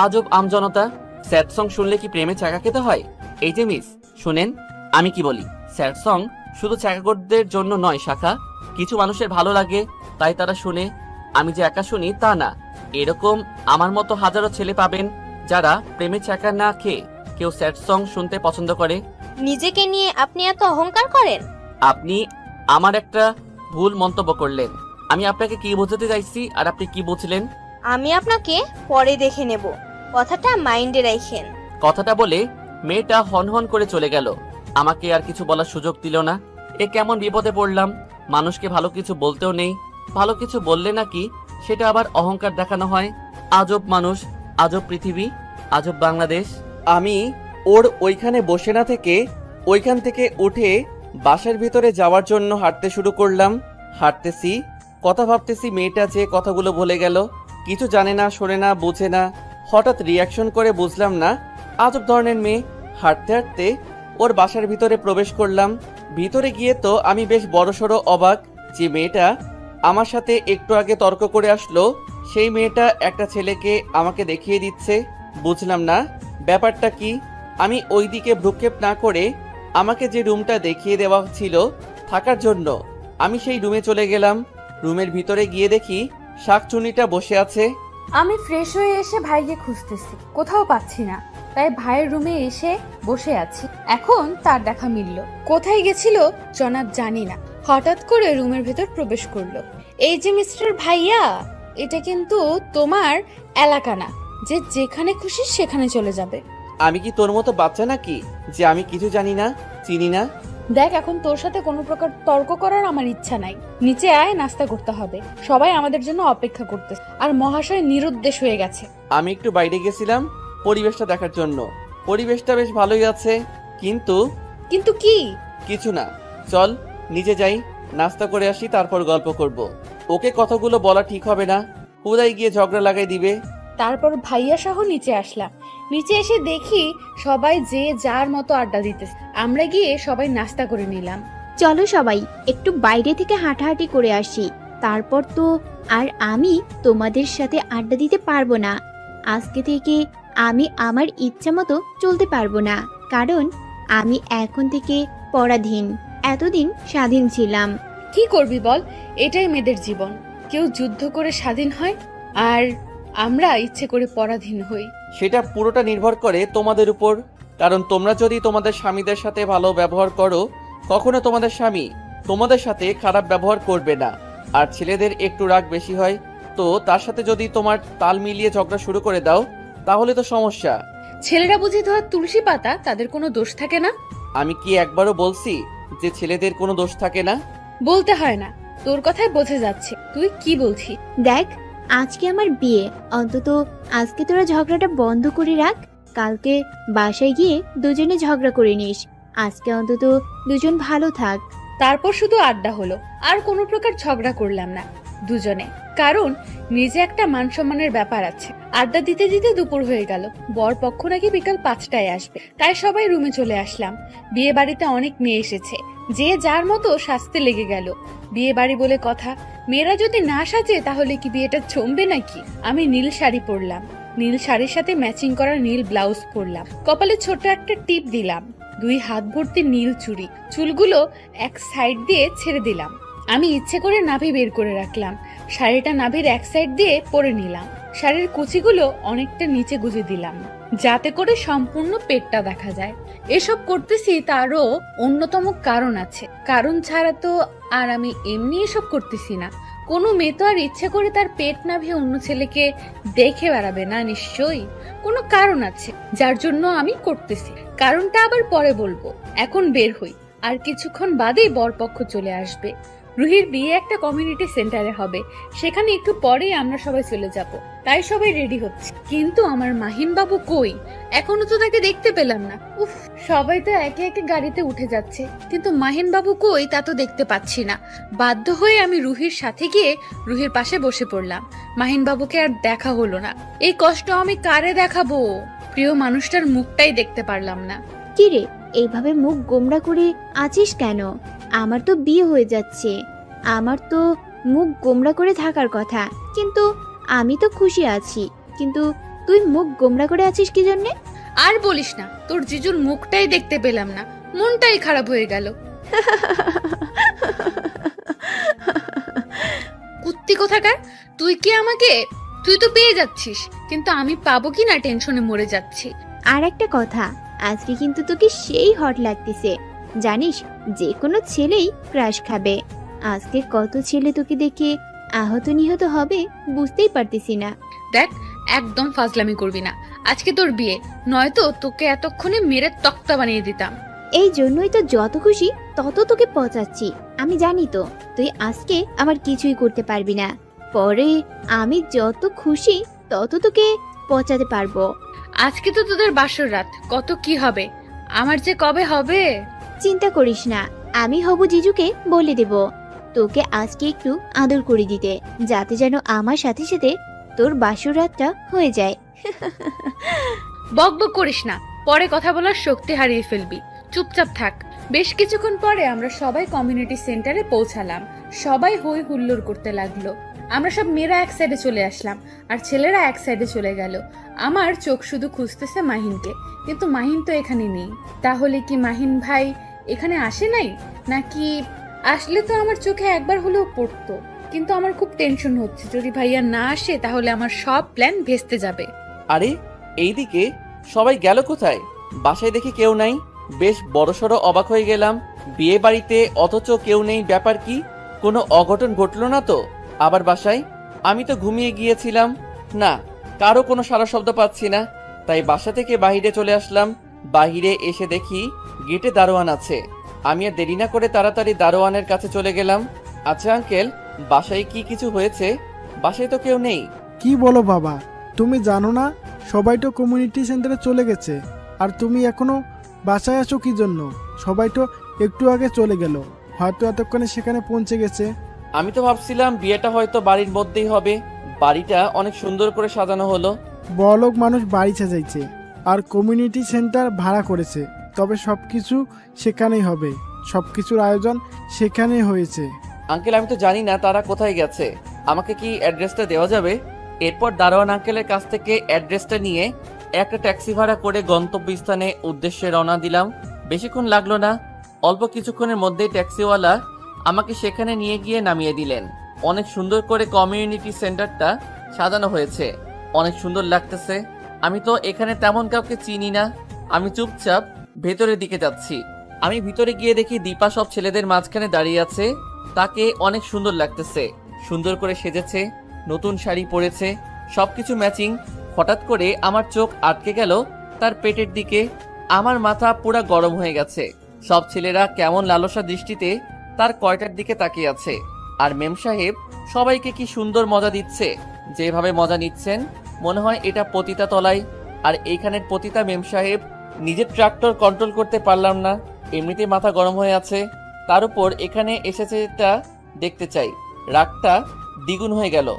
আজব আমজনতা। স্যাড সং শুনলে কি প্রেমে চাকা খেতে হয়? এই যে মিস, শুনেন আমি কি বলি। স্যাড সং শুধু চাকাগরদের জন্য নয় শাখা, কিছু মানুষের ভালো লাগে তাই তারা শুনে। আমি যে একা শুনি তা না, এরকম আমার মতো হাজারো ছেলে পাবেন যারা প্রেমে চাকা না খেয়ে কেউ স্যাড সং শুনতে পছন্দ করে। নিজেকে নিয়ে আপনি এত অহংকার করেন? আপনি আমার একটা ভুল মন্তব্য করলেন। আমি আপনাকে কি বোঝাতে চাইছি আর আপনি কি বুঝলেন? আমি আপনাকে পরে দেখে নেব, কথাটা মাইন্ডে রাখেন। কথাটা বলে মেয়েটা হনহন করে চলে গেল, আমাকে আর কিছু বলার সুযোগ দিল না। এ কেমন বিপদে পড়লাম। মানুষকে ভালো কিছু বলতেও নেই, ভালো কিছু বললে নাকি সেটা আবার অহংকার দেখানো হয়। আজব মানুষ, আজব পৃথিবী, আজব বাংলাদেশ। আমি ওর ওইখানে বসে না থেকে ওইখান থেকে উঠে বাসার ভিতরে যাওয়ার জন্য হাঁটতে শুরু করলাম। হাঁটতেছি, কথা ভাবতেছি। মেয়েটা যে কথাগুলো বলে গেল, কিছু জানে না, শোনে না, বুঝে না, হঠাৎ রিয়াকশন করে বুঝলাম না, আজব ধরনের মেয়ে। হাঁটতে হাঁটতে ওর বাসার ভিতরে প্রবেশ করলাম। ভিতরে গিয়ে তো আমি বেশ বড়সড় অবাক যে মেয়েটা আমার সাথে একটু আগে তর্ক করে আসলো সেই মেয়েটা একটা ছেলেকে আমাকে দেখিয়ে দিচ্ছে। বুঝলাম না ব্যাপারটা কি। আমি ওইদিকে ভ্রুক্ষেপ না করে আমাকে যে রুমটা দেখিয়ে দেওয়া ছিল থাকার জন্য আমি সেই রুমে চলে গেলাম। রুমের ভিতরে গিয়ে দেখি শাকচুনিটা বসে আছে। আমি ফ্রেশ হয়ে এসে ভাইকে খুঁজতেছি, কোথাও পাচ্ছি না। তাই ভাইয়ের রুমে এসে বসে আছি। এখন তার দেখা মিলল। কোথায় গেছিল জনাব জানি না, হঠাৎ করে রুমের ভেতর প্রবেশ করলো। এই যে মিস্টার ভাইয়া, এটা কিন্তু তোমার এলাকা না যে যেখানে খুশি সেখানে চলে যাবে। আমি কি তোর মতো বাচ্চা নাকি যে আমি কিছু জানি না, চিনি না? দেখ, এখন তোর সাথে কোনো প্রকার তর্ক করার আমার ইচ্ছা নাই। নিচে আয়, নাস্তা করতে হবে। সবাই আমাদের জন্য অপেক্ষা করতেছে আর মহাশয় নিরুদ্দেশ হয়ে গেছে। আমি একটু বাইরে গেছিলাম পরিবেশটা দেখার জন্য। পরিবেশটা বেশ ভালোই আছে, কিন্তু কিন্তু কি? কিছু না। চল নিচে যাই, নাস্তা করে আসি, তারপর গল্প করব। ওকে কথাগুলো বলা ঠিক হবে না, হুদাই গিয়ে ঝগড়া লাগাই দিবে। তারপর ভাইয়া সহ নিচে আসলাম। নিচে এসে দেখি সবাই যে যার মতো আড্ডা দিতেছে। আমরা গিয়ে সবাই নাস্তা করে নিলাম। চলো সবাই একটু বাইরে থেকে হাঁটাহাঁটি করে আসি। তারপর তো আর আমি তোমাদের সাথে আড্ডা দিতে পারবো না। আজকে থেকে আমি আমার ইচ্ছা মতো চলতে পারবো না, কারণ আমি এখন থেকে পরাধীন। এতদিন স্বাধীন ছিলাম। কি করবি বল, এটাই মেয়েদের জীবন। কেউ যুদ্ধ করে স্বাধীন হয় আর আমরা ইচ্ছে করে পরাধীন হই। সেটা পুরোটা নির্ভর করে তোমাদের উপর। কারণ তোমরা যদি তোমাদের স্বামীদের সাথে ভালো ব্যবহার করো, কখনো তোমাদের স্বামী তোমাদের সাথে খারাপ ব্যবহার করবে না। আর ছেলেদের একটু রাগ বেশি হয়, তো তার সাথে যদি তোমার তাল মিলিয়ে ঝগড়া শুরু করে দাও তাহলে তো সমস্যা। ছেলেরা বুঝি ধোয়া তুলসী পাতা, তাদের কোনো দোষ থাকে না? আমি কি একবারও বলছি যে ছেলেদের কোনো দোষ থাকে না? বলতে হয় না, তোর কথায় বোঝা যাচ্ছে তুই কি বলছিস। দেখ, আজকে আমার বিয়ে, অন্তত আজকে তোরা ঝগড়াটা বন্ধ করে রাখ। কালকে বাসায় গিয়ে দুজনে ঝগড়া করে নিস। আজকে অন্তত দুজন ভালো থাক। তারপর শুধু আড্ডা হলো, আর কোনো প্রকার ঝগড়া করলাম না দুজনে। কারণ নিজে একটা মান সম্মানের ব্যাপার আছে। আড্ডা দিতে দিতে দুপুর হয়ে গেল। বর পক্ষ নাকি বিকাল 5টায় আসবে, তাই সবাই রুমে চলে আসলাম। বিয়ে বাড়িতে অনেক মেয়ে এসেছে, যে যার মতো সাজতে লেগে গেল। বিয়ে বাড়ি বলে কথা, মেয়েরা যদি না সাজে তাহলে কি বিয়েটা জমবে নাকি? আমি নীল শাড়ি পরলাম, নীল শাড়ির সাথে ম্যাচিং করা নীল ব্লাউজ পরলাম, কপালে ছোট একটা টিপ দিলাম, 2 হাত ভর্তি নীল চুড়ি, চুলগুলো এক সাইড দিয়ে ছেড়ে দিলাম। আমি ইচ্ছে করে নাভি বের করে রাখলাম, শাড়িটা নাভির এক সাইড দিয়ে পরে নিলাম। শাড়ির কুচিগুলো অনেকটা নিচে গুজে দিলাম যাতে করে সম্পূর্ণ পেটটা দেখা যায়। এসব করতেছি তারও অন্যতম কারণ আছে। কারণ ছাড়া তো আর আমি এমনি এসব করতেছি না। কোনো মেয়ে তো আর ইচ্ছে করে তার পেট নাভি অন্য ছেলেকে দেখে বেড়াবে না, নিশ্চয়ই কোনো কারণ আছে যার জন্য আমি করতেছি। কারণটা আবার পরে বলবো, এখন বের হই। আর কিছুক্ষণ বাদেই বরপক্ষ চলে আসবে। রুহির বিয়ে একটা কমিউনিটি সেন্টারে হবে, সেখানে একটু পরেই আমরা সবাই চলে যাব। তাই সবাই রেডি হচ্ছে, কিন্তু আমার মাহিন বাবু কই? এখনো তো তাকে দেখতে পেলাম না। উফ, সবাই তো একে একে গাড়িতে উঠে যাচ্ছে, কিন্তু মাহিন বাবু কই তা তো দেখতে পাচ্ছি না। বাধ্য হয়ে আমি রুহির সাথে গিয়ে রুহির পাশে বসে পড়লাম। মাহিন বাবুকে আর দেখা হলো না। এই কষ্ট আমি কারে দেখাবো? প্রিয় মানুষটার মুখটাই দেখতে পারলাম না। কিরে, এইভাবে মুখ গোমড়া করে আছিস কেন? আমার তো বিয়ে হয়ে যাচ্ছে, আমার তো মুখ গোমড়া করে থাকার কথা, কিন্তু আমি তো খুশি আছি। কিন্তু তুই মুখ গোমড়া করে আছিস কি জন্যে? আর বলিস না, তোর জিজুর মুখটাই দেখতে পেলাম না, মনটাই খারাপ হয়ে গেল। কুত্তি কোথাকার, তুই তো পেয়ে যাচ্ছিস, কিন্তু আমি পাবো কি না টেনশনে মরে যাচ্ছি। আর একটা কথা, আজকে কিন্তু তোকে সেই হট লাগতেছে। জানিস, যে কোনো ছেলেই ক্রাশ খাবে। আজকে কত ছেলে তোকে দেখে আহত নিহত হবে বুঝতেই পারতেছি না। দেখ, একদম ফাজলামি করবি না। আজকে তোর বিয়ে, নয়তো তোকে এতক্ষণে মেরে তক্তা বানিয়ে দিতাম। এই জন্যই তো যত খুশি তত তোকে পচাচ্ছি। আমি জানি তো তুই আজকে আমার কিছুই করতে পারবি না। পরে আমি যত খুশি তত তোকে পচাতে পারবো। আজকে তো তোদের বাসর রাত, কত কি হবে, আমার যে কবে হবে। চিন্তা করিস না, আমি হবু জিজুকে বলে দেব তোকে আজকে একটু আদর করে দিতে, যাতে যেন আমার সাথে সাথে তোর বাসর রাতটা হয়ে যায়। বক বক করিস না, পরে কথা বলার শক্তি হারিয়ে ফেলবি। চুপচাপ থাক। বেশ কিছুক্ষণ পরে আমরা সবাই কমিউনিটি সেন্টারে পৌঁছালাম। সবাই হই হুল্লোড় করতে লাগলো। আমরা সব মেয়েরা এক সাইডে চলে আসলাম আর ছেলেরা এক সাইডে চলে গেল। আমার চোখ শুধু খুঁজতেছে মাহিনকে, কিন্তু মাহিন তো এখানে নেই। তাহলে কি মাহিন ভাই এখানে আসে নাই, নাকি আসলে তো আমার চোখে একবার হলেও পড়তো। কিন্তু আমার খুব টেনশন হচ্ছে, যদি ভাইয়া না আসে তাহলে আমার সব প্ল্যান ভেস্তে যাবে। আরে এইদিকে সবাই গেল কোথায়? বাসায় দেখি কেউ নাই। বেশ বড়সড় অবাক হয়ে গেলাম। বিয়ে বাড়িতে অথচ কেউ নেই, ব্যাপার কি? কোনো অঘটন ঘটলো না তো? আবার বাসায়? আমি তো ঘুমিয়ে গিয়েছিলাম। না, কারো কোনো সারা শব্দ পাচ্ছি না, তাই বাসা থেকে বাইরে চলে আসলাম। বাইরে এসে দেখি গেটে দারোয়ান আছে। আমি আর দেরি না করে তাড়াতাড়ি দারোয়ানের কাছে চলে গেলাম। আচ্ছা আঙ্কেল, বাসায় কি কিছু হয়েছে? বাসায় তো কেউ নেই। কি বলো বাবা, তুমি জানো না সবাই তো কমিউনিটি সেন্টারে চলে গেছে, আর তুমি এখনো বাসায় আছো কি জন্য? সবাই তো একটু আগে চলে গেল, হয়তো এতক্ষণে সেখানে পৌঁছে গেছে। আমি তো ভাবছিলাম বিয়েটা হয়তো বাড়ির মধ্যেই হবে। বাড়িটা অনেক সুন্দর করে সাজানো হলো। বড়লোক মানুষ বাড়ি সাজাইছে আর কমিউনিটি সেন্টার ভাড়া করেছে, তবে সবকিছু সেখানেই হবে, সবকিছুর আয়োজন সেখানেই হয়েছে। আঙ্কেল, আমি তো জানি না তারা কোথায় গেছে। আমাকে কি অ্যাড্রেসটা দেওয়া যাবে? এরপর দারোয়ান আঙ্কেলের কাছ থেকে অ্যাড্রেসটা নিয়ে একটা ট্যাক্সি ভাড়া করে গন্তব্যস্থানে উদ্দেশ্যে রওনা দিলাম। বেশিক্ষণ লাগলো না, অল্প কিছুক্ষণের মধ্যেই ট্যাক্সিওয়ালা আমাকে সেখানে নিয়ে গিয়ে নামিয়ে দিলেন। অনেক সুন্দর করে কমিউনিটি সেন্টারটা সাজানো হয়েছে, অনেক সুন্দর লাগতেছে। আমি তো এখানে তেমন কাউকে চিনি না। আমি চুপচাপ ভেতরের দিকে যাচ্ছি। আমি ভিতরে গিয়ে দেখি দীপা সব ছেলেদের মাঝখানে দাঁড়িয়ে আছে। তাকে অনেক সুন্দর লাগতেছে, সুন্দর করে সেজেছে, নতুন শাড়ি পরেছে, সবকিছু ম্যাচিং। হঠাৎ করে আমার চোখ আটকে গেল তার পেটের দিকে। আমার মাথা পুরা গরম হয়ে গেছে। সব ছেলেরা কেমন লালসা দৃষ্টিতে তার কয়টার দিকে তাকিয়ে আছে। আর মেম সাহেব সবাইকে কি সুন্দর মজা দিচ্ছে। যেভাবে মজা নিচ্ছেন মনে হয় এটা পতিতা তলায়। আর এইখানের পতিতা মেম সাহেব নিজের ট্রাক্টর কন্ট্রোল করতে পারলাম না, এমনিতে মাথা গরম হয়ে আছে। তার উপর এখানে এসেছে এটা দেখতে চাই, রাগটা দ্বিগুণ হয়ে গেল।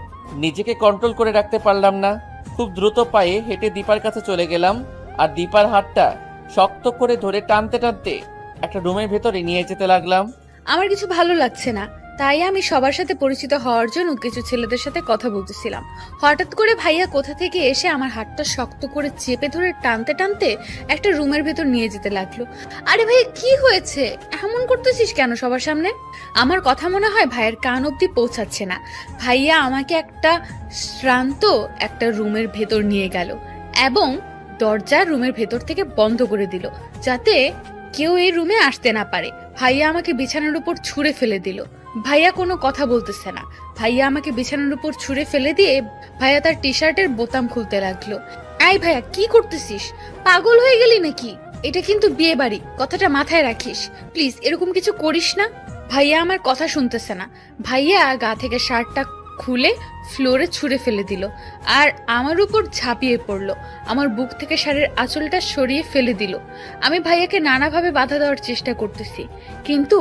নিজেকে কন্ট্রোল করে রাখতে পারলাম না। খুব দ্রুত পায়ে হেঁটে দীপার কাছে চলে গেলাম আর দীপার হাতটা শক্ত করে ধরে টানতে টানতে একটা রুমের ভেতরে নিয়ে যেতে লাগলাম। আমার কিছু ভালো লাগছে না, তাই আমি সবার সাথে পরিচিত হওয়ার জন্য কিছু ছেলেদের সাথে কথা বলতেছিলাম। হঠাৎ করে ভাইয়া কোথা থেকে এসে আমার হাতটা শক্ত করে চেপে ধরে টানতে টানতে একটা রুমের ভেতর নিয়ে যেতে লাগলো। আরে ভাই, কি হয়েছে? এমন করতেছিস কেন সবার সামনে? আমার কথা মনে হয় ভাইয়ের কান অব্দি পৌঁছাচ্ছে না। ভাইয়া আমাকে একটা শ্রান্ত একটা রুমের ভেতর নিয়ে গেল এবং দরজা রুমের ভেতর থেকে বন্ধ করে দিল, যাতে কেউ এই রুমে আসতে না পারে। ভাইয়া আমাকে বিছানার উপর ছুঁড়ে ফেলে দিল। ভাইয়া কোনো কথা বলতেছে না। ভাইয়া আমাকে বিছানার উপর ছুঁড়ে ফেলে দিয়ে ভাইয়া তার টি শার্টের বোতাম খুলতে লাগলো। এই ভাইয়া, কি করতেছিস? পাগল হয়ে গেলি নাকি? এটা কিন্তু বিয়ে বাড়ি, কথাটা মাথায় রাখিস। প্লিজ এরকম কিছু করিস না। ভাইয়া আমার কথা শুনতেছে না। ভাইয়া গা থেকে শার্টটা খুলে ফ্লোরে ছুঁড়ে ফেলে দিল আর আমার উপর ঝাঁপিয়ে পড়লো। আমার বুক থেকে শাড়ির আঁচলটা সরিয়ে ফেলে দিল। আমি ভাইয়াকে নানাভাবে বাধা দেওয়ার চেষ্টা করতেছি, কিন্তু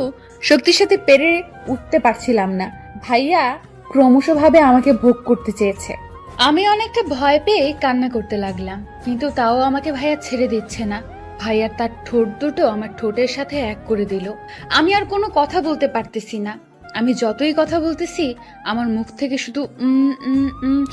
শক্তির সাথে পেরে উঠতে পারছিলাম না। ভাইয়া ক্রমশভাবে আমাকে ভোগ করতে চেয়েছে। আমি অনেকটা ভয় পেয়ে কান্না করতে লাগলাম, কিন্তু তাও আমাকে ভাইয়া ছেড়ে দিচ্ছে না। ভাইয়া তার ঠোঁট দুটো আমার ঠোঁটের সাথে এক করে দিল। আমি আর কোনো কথা বলতে পারতেছি না। আমি যতই কথা বলতেছি আমার মুখ থেকে শুধু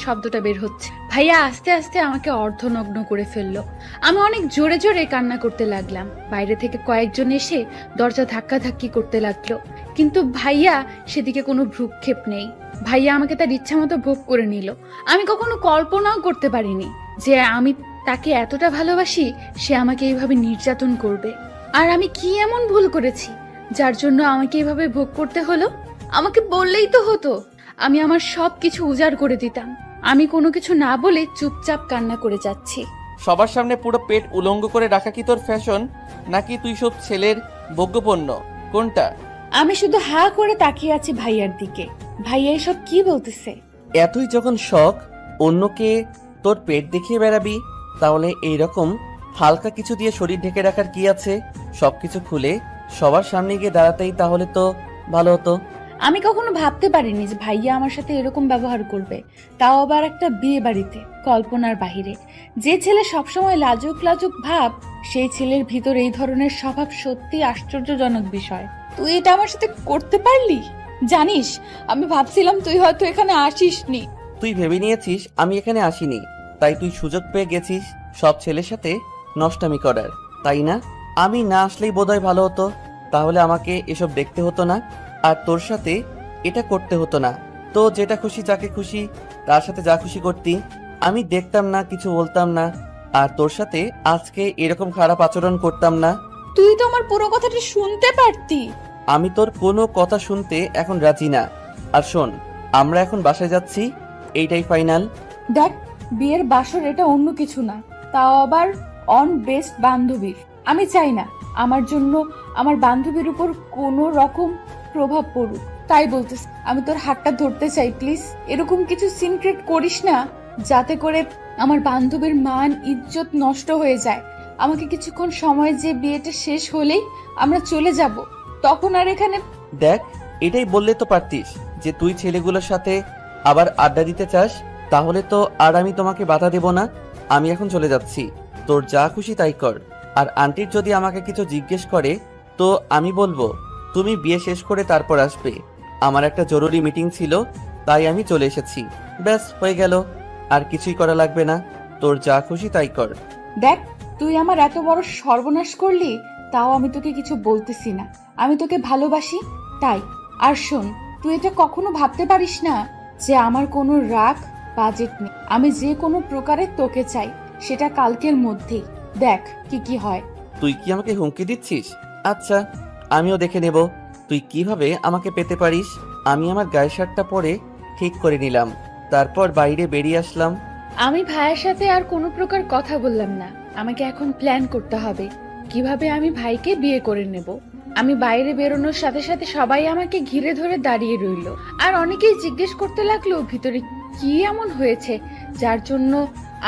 শব্দটা বের হচ্ছে। ভাইয়া আস্তে আস্তে আমাকে অর্ধনগ্ন করে ফেললো। আমি অনেক জোরে জোরে কান্না করতে লাগলাম। বাইরে থেকে কয়েকজন এসে দরজা ধাক্কাধাক্কি করতে লাগলো, কিন্তু ভাইয়া সেদিকে কোনো ভ্রুক্ষেপ নেই। ভাইয়া আমাকে তার ইচ্ছা মতো ভোগ করে নিল। আমি কখনো কল্পনাও করতে পারিনি যে আমি তাকে এতটা ভালোবাসি, সে আমাকে এইভাবে নির্যাতন করবে। আর আমি কি এমন ভুল করেছি যার জন্য আমাকে এইভাবে ভোগ করতে হলো? আমাকে বললেই তো হতো, আমি আমার সব কিছু উজাড় করে দিতাম। আমি কোনো কিছু না বলে চুপচাপ কান্না করে যাচ্ছি। সবার সামনে পুরো পেট উলঙ্গ করে রাখা কি তোর ফ্যাশন, নাকি তুই সব ছেলের ভোগ্যপণ্য? কোনটা? আমি শুধু হা করে তাকিয়ে আছি ভাইয়ার দিকে। ভাইয়া এসব কি বলতেছে? এতই যখন শখ অন্যকে তোর পেট দেখিয়ে বেড়াবি, তাহলে এইরকম হালকা কিছু দিয়ে শরীর ঢেকে রাখার কি আছে? সবকিছু খুলে সবার সামনে গিয়ে দাঁড়াতেই তাহলে তো ভালো হতো। আমি কখনো ভাবতে পারিনি যে ভাইয়া আমার সাথে এরকম ব্যবহার করবে, তাও আবার একটা বিয়ে বাড়িতে, কল্পনার বাহিরে। যে ছেলে সবসময় লাজুক লাজুক ভাব, সেই ছেলের ভিতর এই ধরনের স্বভাব সত্যি আশ্চর্যজনক বিষয়। তুই এটা আমার সাথে করতে পারলি? জানিস, আমি ভাবছিলাম তুই হয়তো এখানে আসিসনি। তুই ভেবে নিয়েছিস আমি এখানে আসিনি, তাই তুই সুযোগ পেয়ে গেছিস সব ছেলের সাথে নষ্টামি করার, তাই না? আমি না আসলেই বোধহয় ভালো হতো, তাহলে আমাকে এসব দেখতে হতো না, আর তোর সাথে এটা করতে হতো না। তো যেটা খুশি যাকে খুশি তার সাথে যা খুশি করতি, আমি দেখতাম না, কিছু বলতাম না, আর তোর সাথে আজকে এরকম খারাপ আচরণ করতাম না। তুই তো আমার পুরো কথাটা শুনতে পারতি। আমি তোর কোনো কথা শুনতে এখন রাজি না। আর শোন, আমরা এখন বাসায় যাচ্ছি, এইটাই ফাইনাল। দেখ, বিয়ের বাসর এটা অন্য কিছু না, তাও আবার অন বেস্ট বান্ধবীর। আমি চাই না আমার জন্য আমার বান্ধবীর উপর কোনো রকম প্রভাব পড়ুক, তাই বলতেছি আমি তোর হাতটা ধরতে চাই, প্লিজ এরকম কিছু সিনক্রেট করিস না যাতে করে আমার বান্ধবীর মান ইজ্জত নষ্ট হয়ে যায়। আমাকে কিছুক্ষণ সময়, যে বিয়েটা শেষ হলেই আমরা চলে যাব, তখন আর এখানে। দেখ, এটাই বললে তো পারতিস যে তুই ছেলেগুলোর সাথে আবার আড্ডা দিতে চাস, তাহলে তো আর আমি তোমাকে বাধা দেব না। আমি এখন চলে যাচ্ছি, তোর যা খুশি তাই কর। আর আন্টির যদি আমাকে কিছু জিজ্ঞেস করে তো আমি বলবো তুমি বিয়ে শেষ করে তারপর আসবে। আমার একটা জরুরি মিটিং ছিল, তাই আমি চলে এসেছি। ব্যাস, হয়ে গেল, আর কিছুই করা লাগবে না। তোর যা খুশি তাই কর। দেখ, তুই আমার এত বড় সর্বনাশ করলি, তাও আমি তোকে কিছু বলতেছি না। আমি তোকে ভালোবাসি তাই। আর শোন, তুই এটা কখনো ভাবতে পারিস না যে আমার কোনো রাগ বাজেট নেই। আমি যে কোনো প্রকারে তোকে চাই, সেটা কালকের মধ্যেই। দেখ কি কি হয়। তুই কি আমাকে হুমকি দিচ্ছিস? আচ্ছা, আমিও দেখে নেব তুই কিভাবে আমাকে পেতে পারিস। আমি আমার গায়ের শার্টটা পরে ঠিক করে নিলাম, তারপর বাইরে বেরিয়ে আসলাম। আমি ভাইয়ের সাথে আর কোনো প্রকার কথা বললাম না। আমাকে এখন প্ল্যান করতে হবে কিভাবে আমি ভাইকে বিয়ে করে নেব। আমি বাইরে বেরোনোর সাথে সাথে সবাই আমাকে ঘিরে ধরে দাঁড়িয়ে রইল, আর অনেকেই জিজ্ঞেস করতে লাগলো ভিতরে কি এমন হয়েছে যার জন্য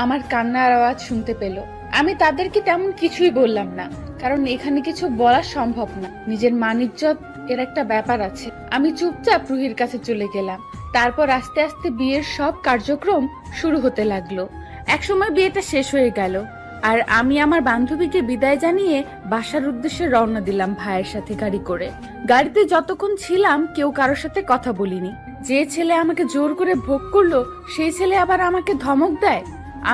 আমার কান্নার আওয়াজ শুনতে পেল। আমি তাদেরকে তেমন কিছুই বললাম না, কারণ এখানে কিছু বলা সম্ভব না। নিজের মান-ইজ্জত এর একটা ব্যাপার আছে। আমি চুপচাপ রুহির কাছে চলে গেলাম। তারপর আস্তে আস্তে বিয়ের সব কার্যক্রম শুরু হতে লাগলো। একসময় বিয়েটা শেষ হয়ে গেল, আর আমি আমার বান্ধবীকে বিদায় জানিয়ে বাসার উদ্দেশ্যে রওনা দিলাম ভাইয়ের সাথে গাড়ি করে। গাড়িতে যতক্ষণ ছিলাম কেউ কারোর সাথে কথা বলিনি। যে ছেলে আমাকে জোর করে ভোগ করলো, সেই ছেলে আবার আমাকে ধমক দেয়,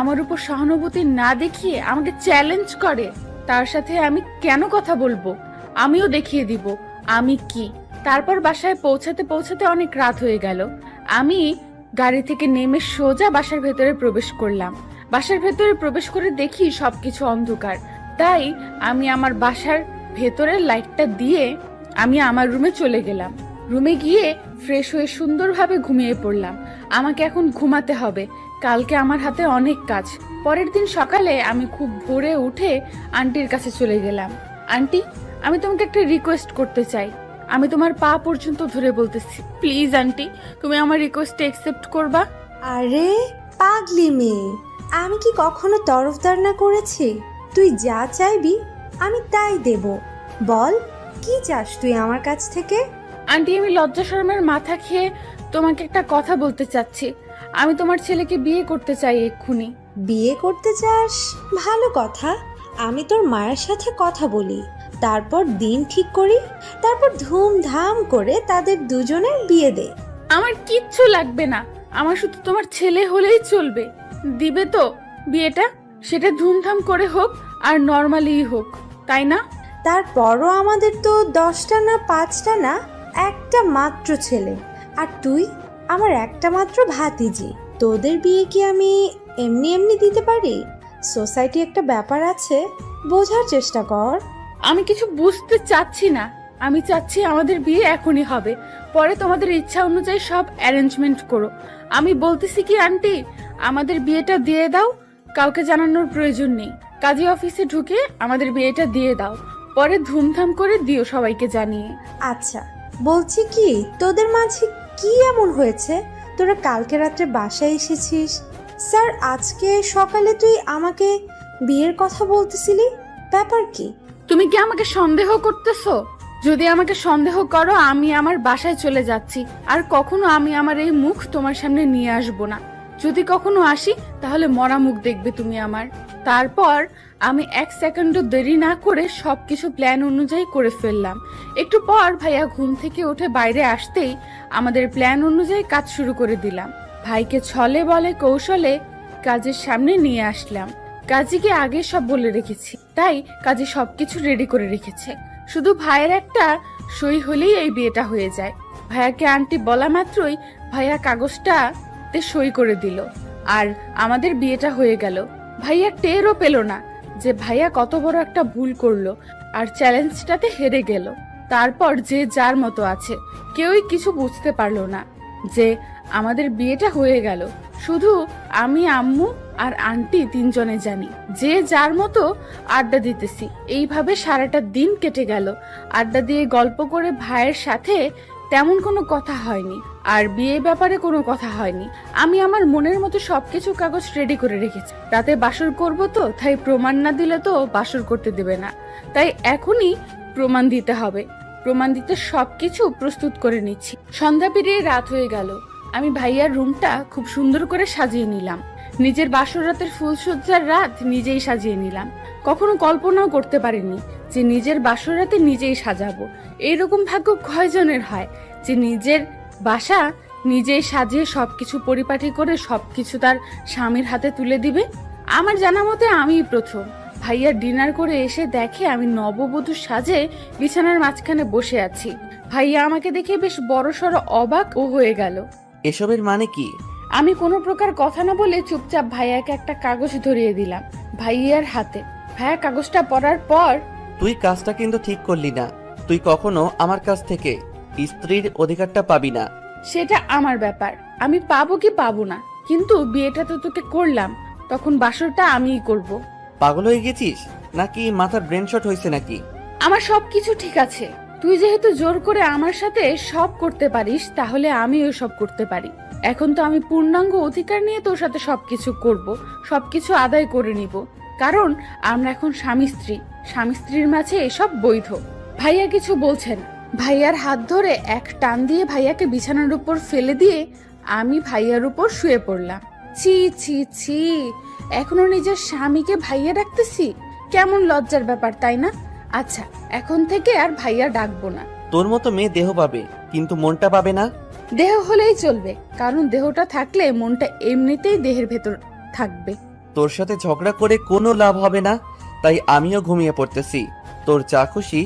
আমার উপর সহানুভূতি না দেখিয়ে আমাকে চ্যালেঞ্জ করে। তার সাথে আমি কেন কথা বলবো? আমিও দেখিয়ে দিব আমি কি। তারপর বাসায় পৌঁছাতে পৌঁছাতে অনেক রাত হয়ে গেল। আমি গাড়ি থেকে নেমে সোজা বাসার ভেতরে প্রবেশ করলাম। বাসার ভেতরে প্রবেশ করে দেখি সবকিছু অন্ধকার, তাই আমি আমার বাসার ভেতরের লাইটটা দিয়ে আমি আমার রুমে চলে গেলাম। রুমে গিয়ে ফ্রেশ হয়ে সুন্দরভাবে ঘুমিয়ে পড়লাম। আমাকে এখন ঘুমাতে হবে, কালকে আমার হাতে অনেক কাজ। পরের দিন সকালে আমি খুব ভোরে উঠে আন্টির কাছে চলে গেলাম। আন্টি, আমি তোমাকে একটা রিকোয়েস্ট করতে চাই। আমি তোমার পা পর্যন্ত ধরে বলতেছি, প্লিজ আন্টি, তুমি আমার রিকোয়েস্ট অ্যাকসেপ্ট করবা? আরে পাগলি মেয়ে, আমি কি কখনো তরফদার না করেছি? তুই যা চাইবি আমি তাই দেব। বল, কি চাস তুই আমার কাছ থেকে? আন্টি, আমি লজ্জা শরমের মাথা খেয়ে তোমাকে একটা কথা বলতে চাচ্ছি। আমি তোমার ছেলেকে বিয়ে করতে চাই এক্ষুনি। বিয়ে করতে চাস? ভালো কথা। আমি তোর মায়ের সাথে কথা বলি, তারপর দিন ঠিক করি, তারপর ধুমধাম করে তাদের দুজনের বিয়ে দে। আমার কিচ্ছু লাগবে না, আমার শুধু তোমার ছেলে হলেই চলবে। দিবে তো বিয়েটা? সেটা ধুমধাম করে হোক আর নর্মালি হোক, তাই না? তারপরও আমাদের তো 10টা না 5টা না, একটা মাত্র ছেলে, আর তুই আমার একটা মাত্র ভাতিজি। তোদের বিয়ে কি আমি এমনি এমনি দিতে পারি? সোসাইটি একটা ব্যাপার আছে, বোঝার চেষ্টা কর। আমি কিছু বুঝতে চাচ্ছি না। আমি চাচ্ছি আমাদের বিয়ে এখনই হবে, পরে তোমাদের ইচ্ছা অনুযায়ী সব অ্যারেঞ্জমেন্ট করো। আমি বলতেছি কি আন্টি, আমাদের বিয়েটা দিয়ে দাও, কাউকে জানানোর প্রয়োজন নেই। কাজী অফিসে ঢুকে আমাদের বিয়েটা দিয়ে দাও, পরে ধুমধাম করে দিও সবাইকে জানিয়ে। আচ্ছা, বলছি কি, তোদের মাঝে কি এমন হয়েছে তোরা কালকে রাত্রে বাসায় এসেছিস? স্যার, আজকে সকালে তুই আমাকে বিয়ের কথা বলতেছিলি, ব্যাপার কি? তুমি কি আমাকে সন্দেহ করতেছো? যদি আমাকে সন্দেহ করো, আমি আমার বাসায় চলে যাচ্ছি, আর কখনো আমি আমার এই মুখ তোমার সামনে নিয়ে আসবো না। যদি কখনো আসি তাহলে মরা মুখ দেখবে তুমি আমার। তারপর আমি 1 সেকেন্ডও দেরি না করে সবকিছু প্ল্যান অনুযায়ী করে ফেললাম। একটু পর ভাইয়া ঘুম থেকে উঠে বাইরে আসতেই আমাদের প্ল্যান অনুযায়ী কাজ শুরু করে দিলাম। ভাইকে ছলে বলে কৌশলে কাজের সামনে নিয়ে আসলাম। কাজীকে আগে সব বলে রেখেছি, তাই কাজী সবকিছু রেডি করে রেখেছে। শুধু ভাইয়ের একটা সই হলেই এই বিয়েটা হয়ে যায়। ভাইয়াকে আন্টি বলা মাত্রই ভাইয়া কাগজটাতে সই করে দিল আর আমাদের বিয়েটা হয়ে গেল। ভাইয়া টেরও পেল না যে ভাইয়া কত বড় একটা ভুল করলো আর চ্যালেঞ্জটাতে হেরে গেল। তারপর যে যার মতো আছে, কেউই কিছু বুঝতে পারলো না যে আমাদের বিয়েটা হয়ে গেল। শুধু আমি, আম্মু আর আন্টি 3 জনে জানি। যে যার মতো আড্ডা দিতেছি। এইভাবে সারাটা দিন কেটে গেল। আড্ডা দিয়ে গল্প করে ভাইয়ের সাথে তেমন কোনো কথা হয়নি, আর বিয়ে ব্যাপারে কোনো কথা হয়নি। আমি আমার মনের মতো সবকিছু কাগজ রেডি করে রেখেছি। রাতে বাসর করব তো, তাই প্রমাণ না দিলে তো বাসর করতে দেবে না, তাই এখনই প্রমাণ দিতে হবে। প্রমাণ দিতে সবকিছু প্রস্তুত করে নিচ্ছি। সন্ধ্যা পেরিয়ে রাত হয়ে গেল। আমি ভাইয়ার রুমটা খুব সুন্দর করে সাজিয়ে নিলাম। নিজের বাসর রাতের ফুলসজ্জার রাত নিজেই সাজিয়ে নিলাম। কখনো কল্পনাও করতে পারিনি যে নিজের বাসর রাতে নিজেই সাজাবো। এইরকম ভাগ্য কয়জনের হয় যে নিজের বাসা নিজেই সাজিয়ে সবকিছু পরিপাটি করে সবকিছু তার স্বামীর হাতে তুলে দিবে? আমার জানা মতে আমিই প্রথম। ভাইয়া ডিনার করে এসে দেখে আমি নববধূর সাজে বিছানার মাঝখানে বসে আছি। ভাইয়া আমাকে দেখে বেশ বড়সড় অবাক ও হয়ে গেল। এসবের মানে কি? আমি কোনো প্রকার কথা না বলে চুপচাপ ভাইয়াকে একটা কাগজ ধরিয়ে দিলাম ভাইয়ার হাতে। ভাইয়া কাগজটা পড়ার পর, তুই কাজটা কিন্তু ঠিক করলি না। তুই কখনো আমার কাছ থেকে স্ত্রীর অধিকারটা পাবি না। সেটা আমার ব্যাপার, আমি পাবো কি পাবো না, কিন্তু বিয়েটা তো তোকে করলাম, তখন বাসরটা আমিই করব। পাগল হয়ে গেছিস নাকি মাথার ব্রেন শট হয়েছে নাকি? আমার সবকিছু ঠিক আছে। তুই যেহেতু জোর করে আমার সাথে সব করতে পারিস, তাহলে আমিও সব করতে পারি। এখন তো আমি পূর্ণাঙ্গ অধিকার নিয়ে তোর সাথে সবকিছু করব, সবকিছু আদায় করে নিব, কারণ আমরা এখন স্বামী স্ত্রী। স্বামী স্ত্রীর মাঝে এসব বৈধ। ভাইয়া কিছু বলছে না। ভাইয়ার হাত ধরে এক টান দিয়ে ভাইয়াকে বিছানার উপর ফেলে দিয়ে আমি ভাইয়ার উপর শুয়ে পড়লাম। ছি ছি ছি, এখনো নিজের স্বামীকে ভাইয়া ডাকতেছি, কেমন লজ্জার ব্যাপার, তাই না? আচ্ছা, এখন থেকে আর ভাইয়া ডাকবো না। তোর মতো মেয়ে দেহ পাবে, কিন্তু মনটা পাবে না। দেহ হলেই চলবে, কারণ দেহটা থাকলে মনটা এমনিতেই দেহের ভেতর থাকবে। তোর সাথে ঝগড়া করে কোনো লাভ হবে না, তাই আমিও ঘুমিয়ে পড়তেছি। তোর যা খুশি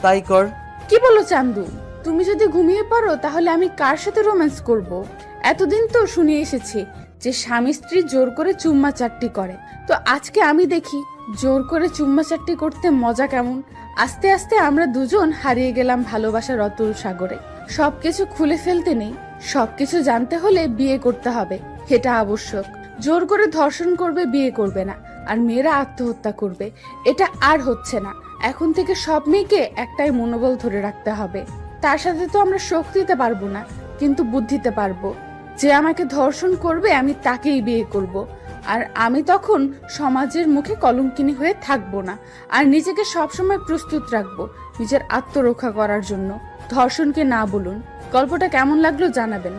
তাই কর। কি বলো চান্দু? তুমি যদি ঘুমিয়ে পড়ো তাহলে আমি কার সাথে রোম্যান্স করব? এতদিন তো শুনিয়ে এসেছি যে স্বামী স্ত্রী জোর করে চুম্মা চাট্টি করে, তো আজকে আমি দেখি জোর করে চুম্মা চাট্টি করতে মজা কেমন। আস্তে আস্তে আমরা দুজন হারিয়ে গেলাম ভালোবাসার অতল সাগরে। সবকিছু খুলে ফেলতে নেই, সবকিছু জানতে হলে বিয়ে করতে হবে, এটা আবশ্যক। জোর করে ধর্ষণ করবে, বিয়ে করবে না, আর মেয়েরা আত্মহত্যা করবে, এটা আর হচ্ছে না। এখন থেকে সব মেয়েকে একটাই মনোবল ধরে রাখতে হবে। তার সাথে তো আমরা শোক দিতে পারবো না, কিন্তু বুদ্ধিতে পারবো। যে আমাকে ধর্ষণ করবে আমি তাকেই বিয়ে করব, আর আমি তখন সমাজের মুখে কলঙ্কিনী হয়ে থাকবো না, আর নিজেকে সবসময় প্রস্তুত রাখবো নিজের আত্মরক্ষা করার জন্য। ধর্ষণকে না বলুন। গল্পটা কেমন লাগলো জানাবেন।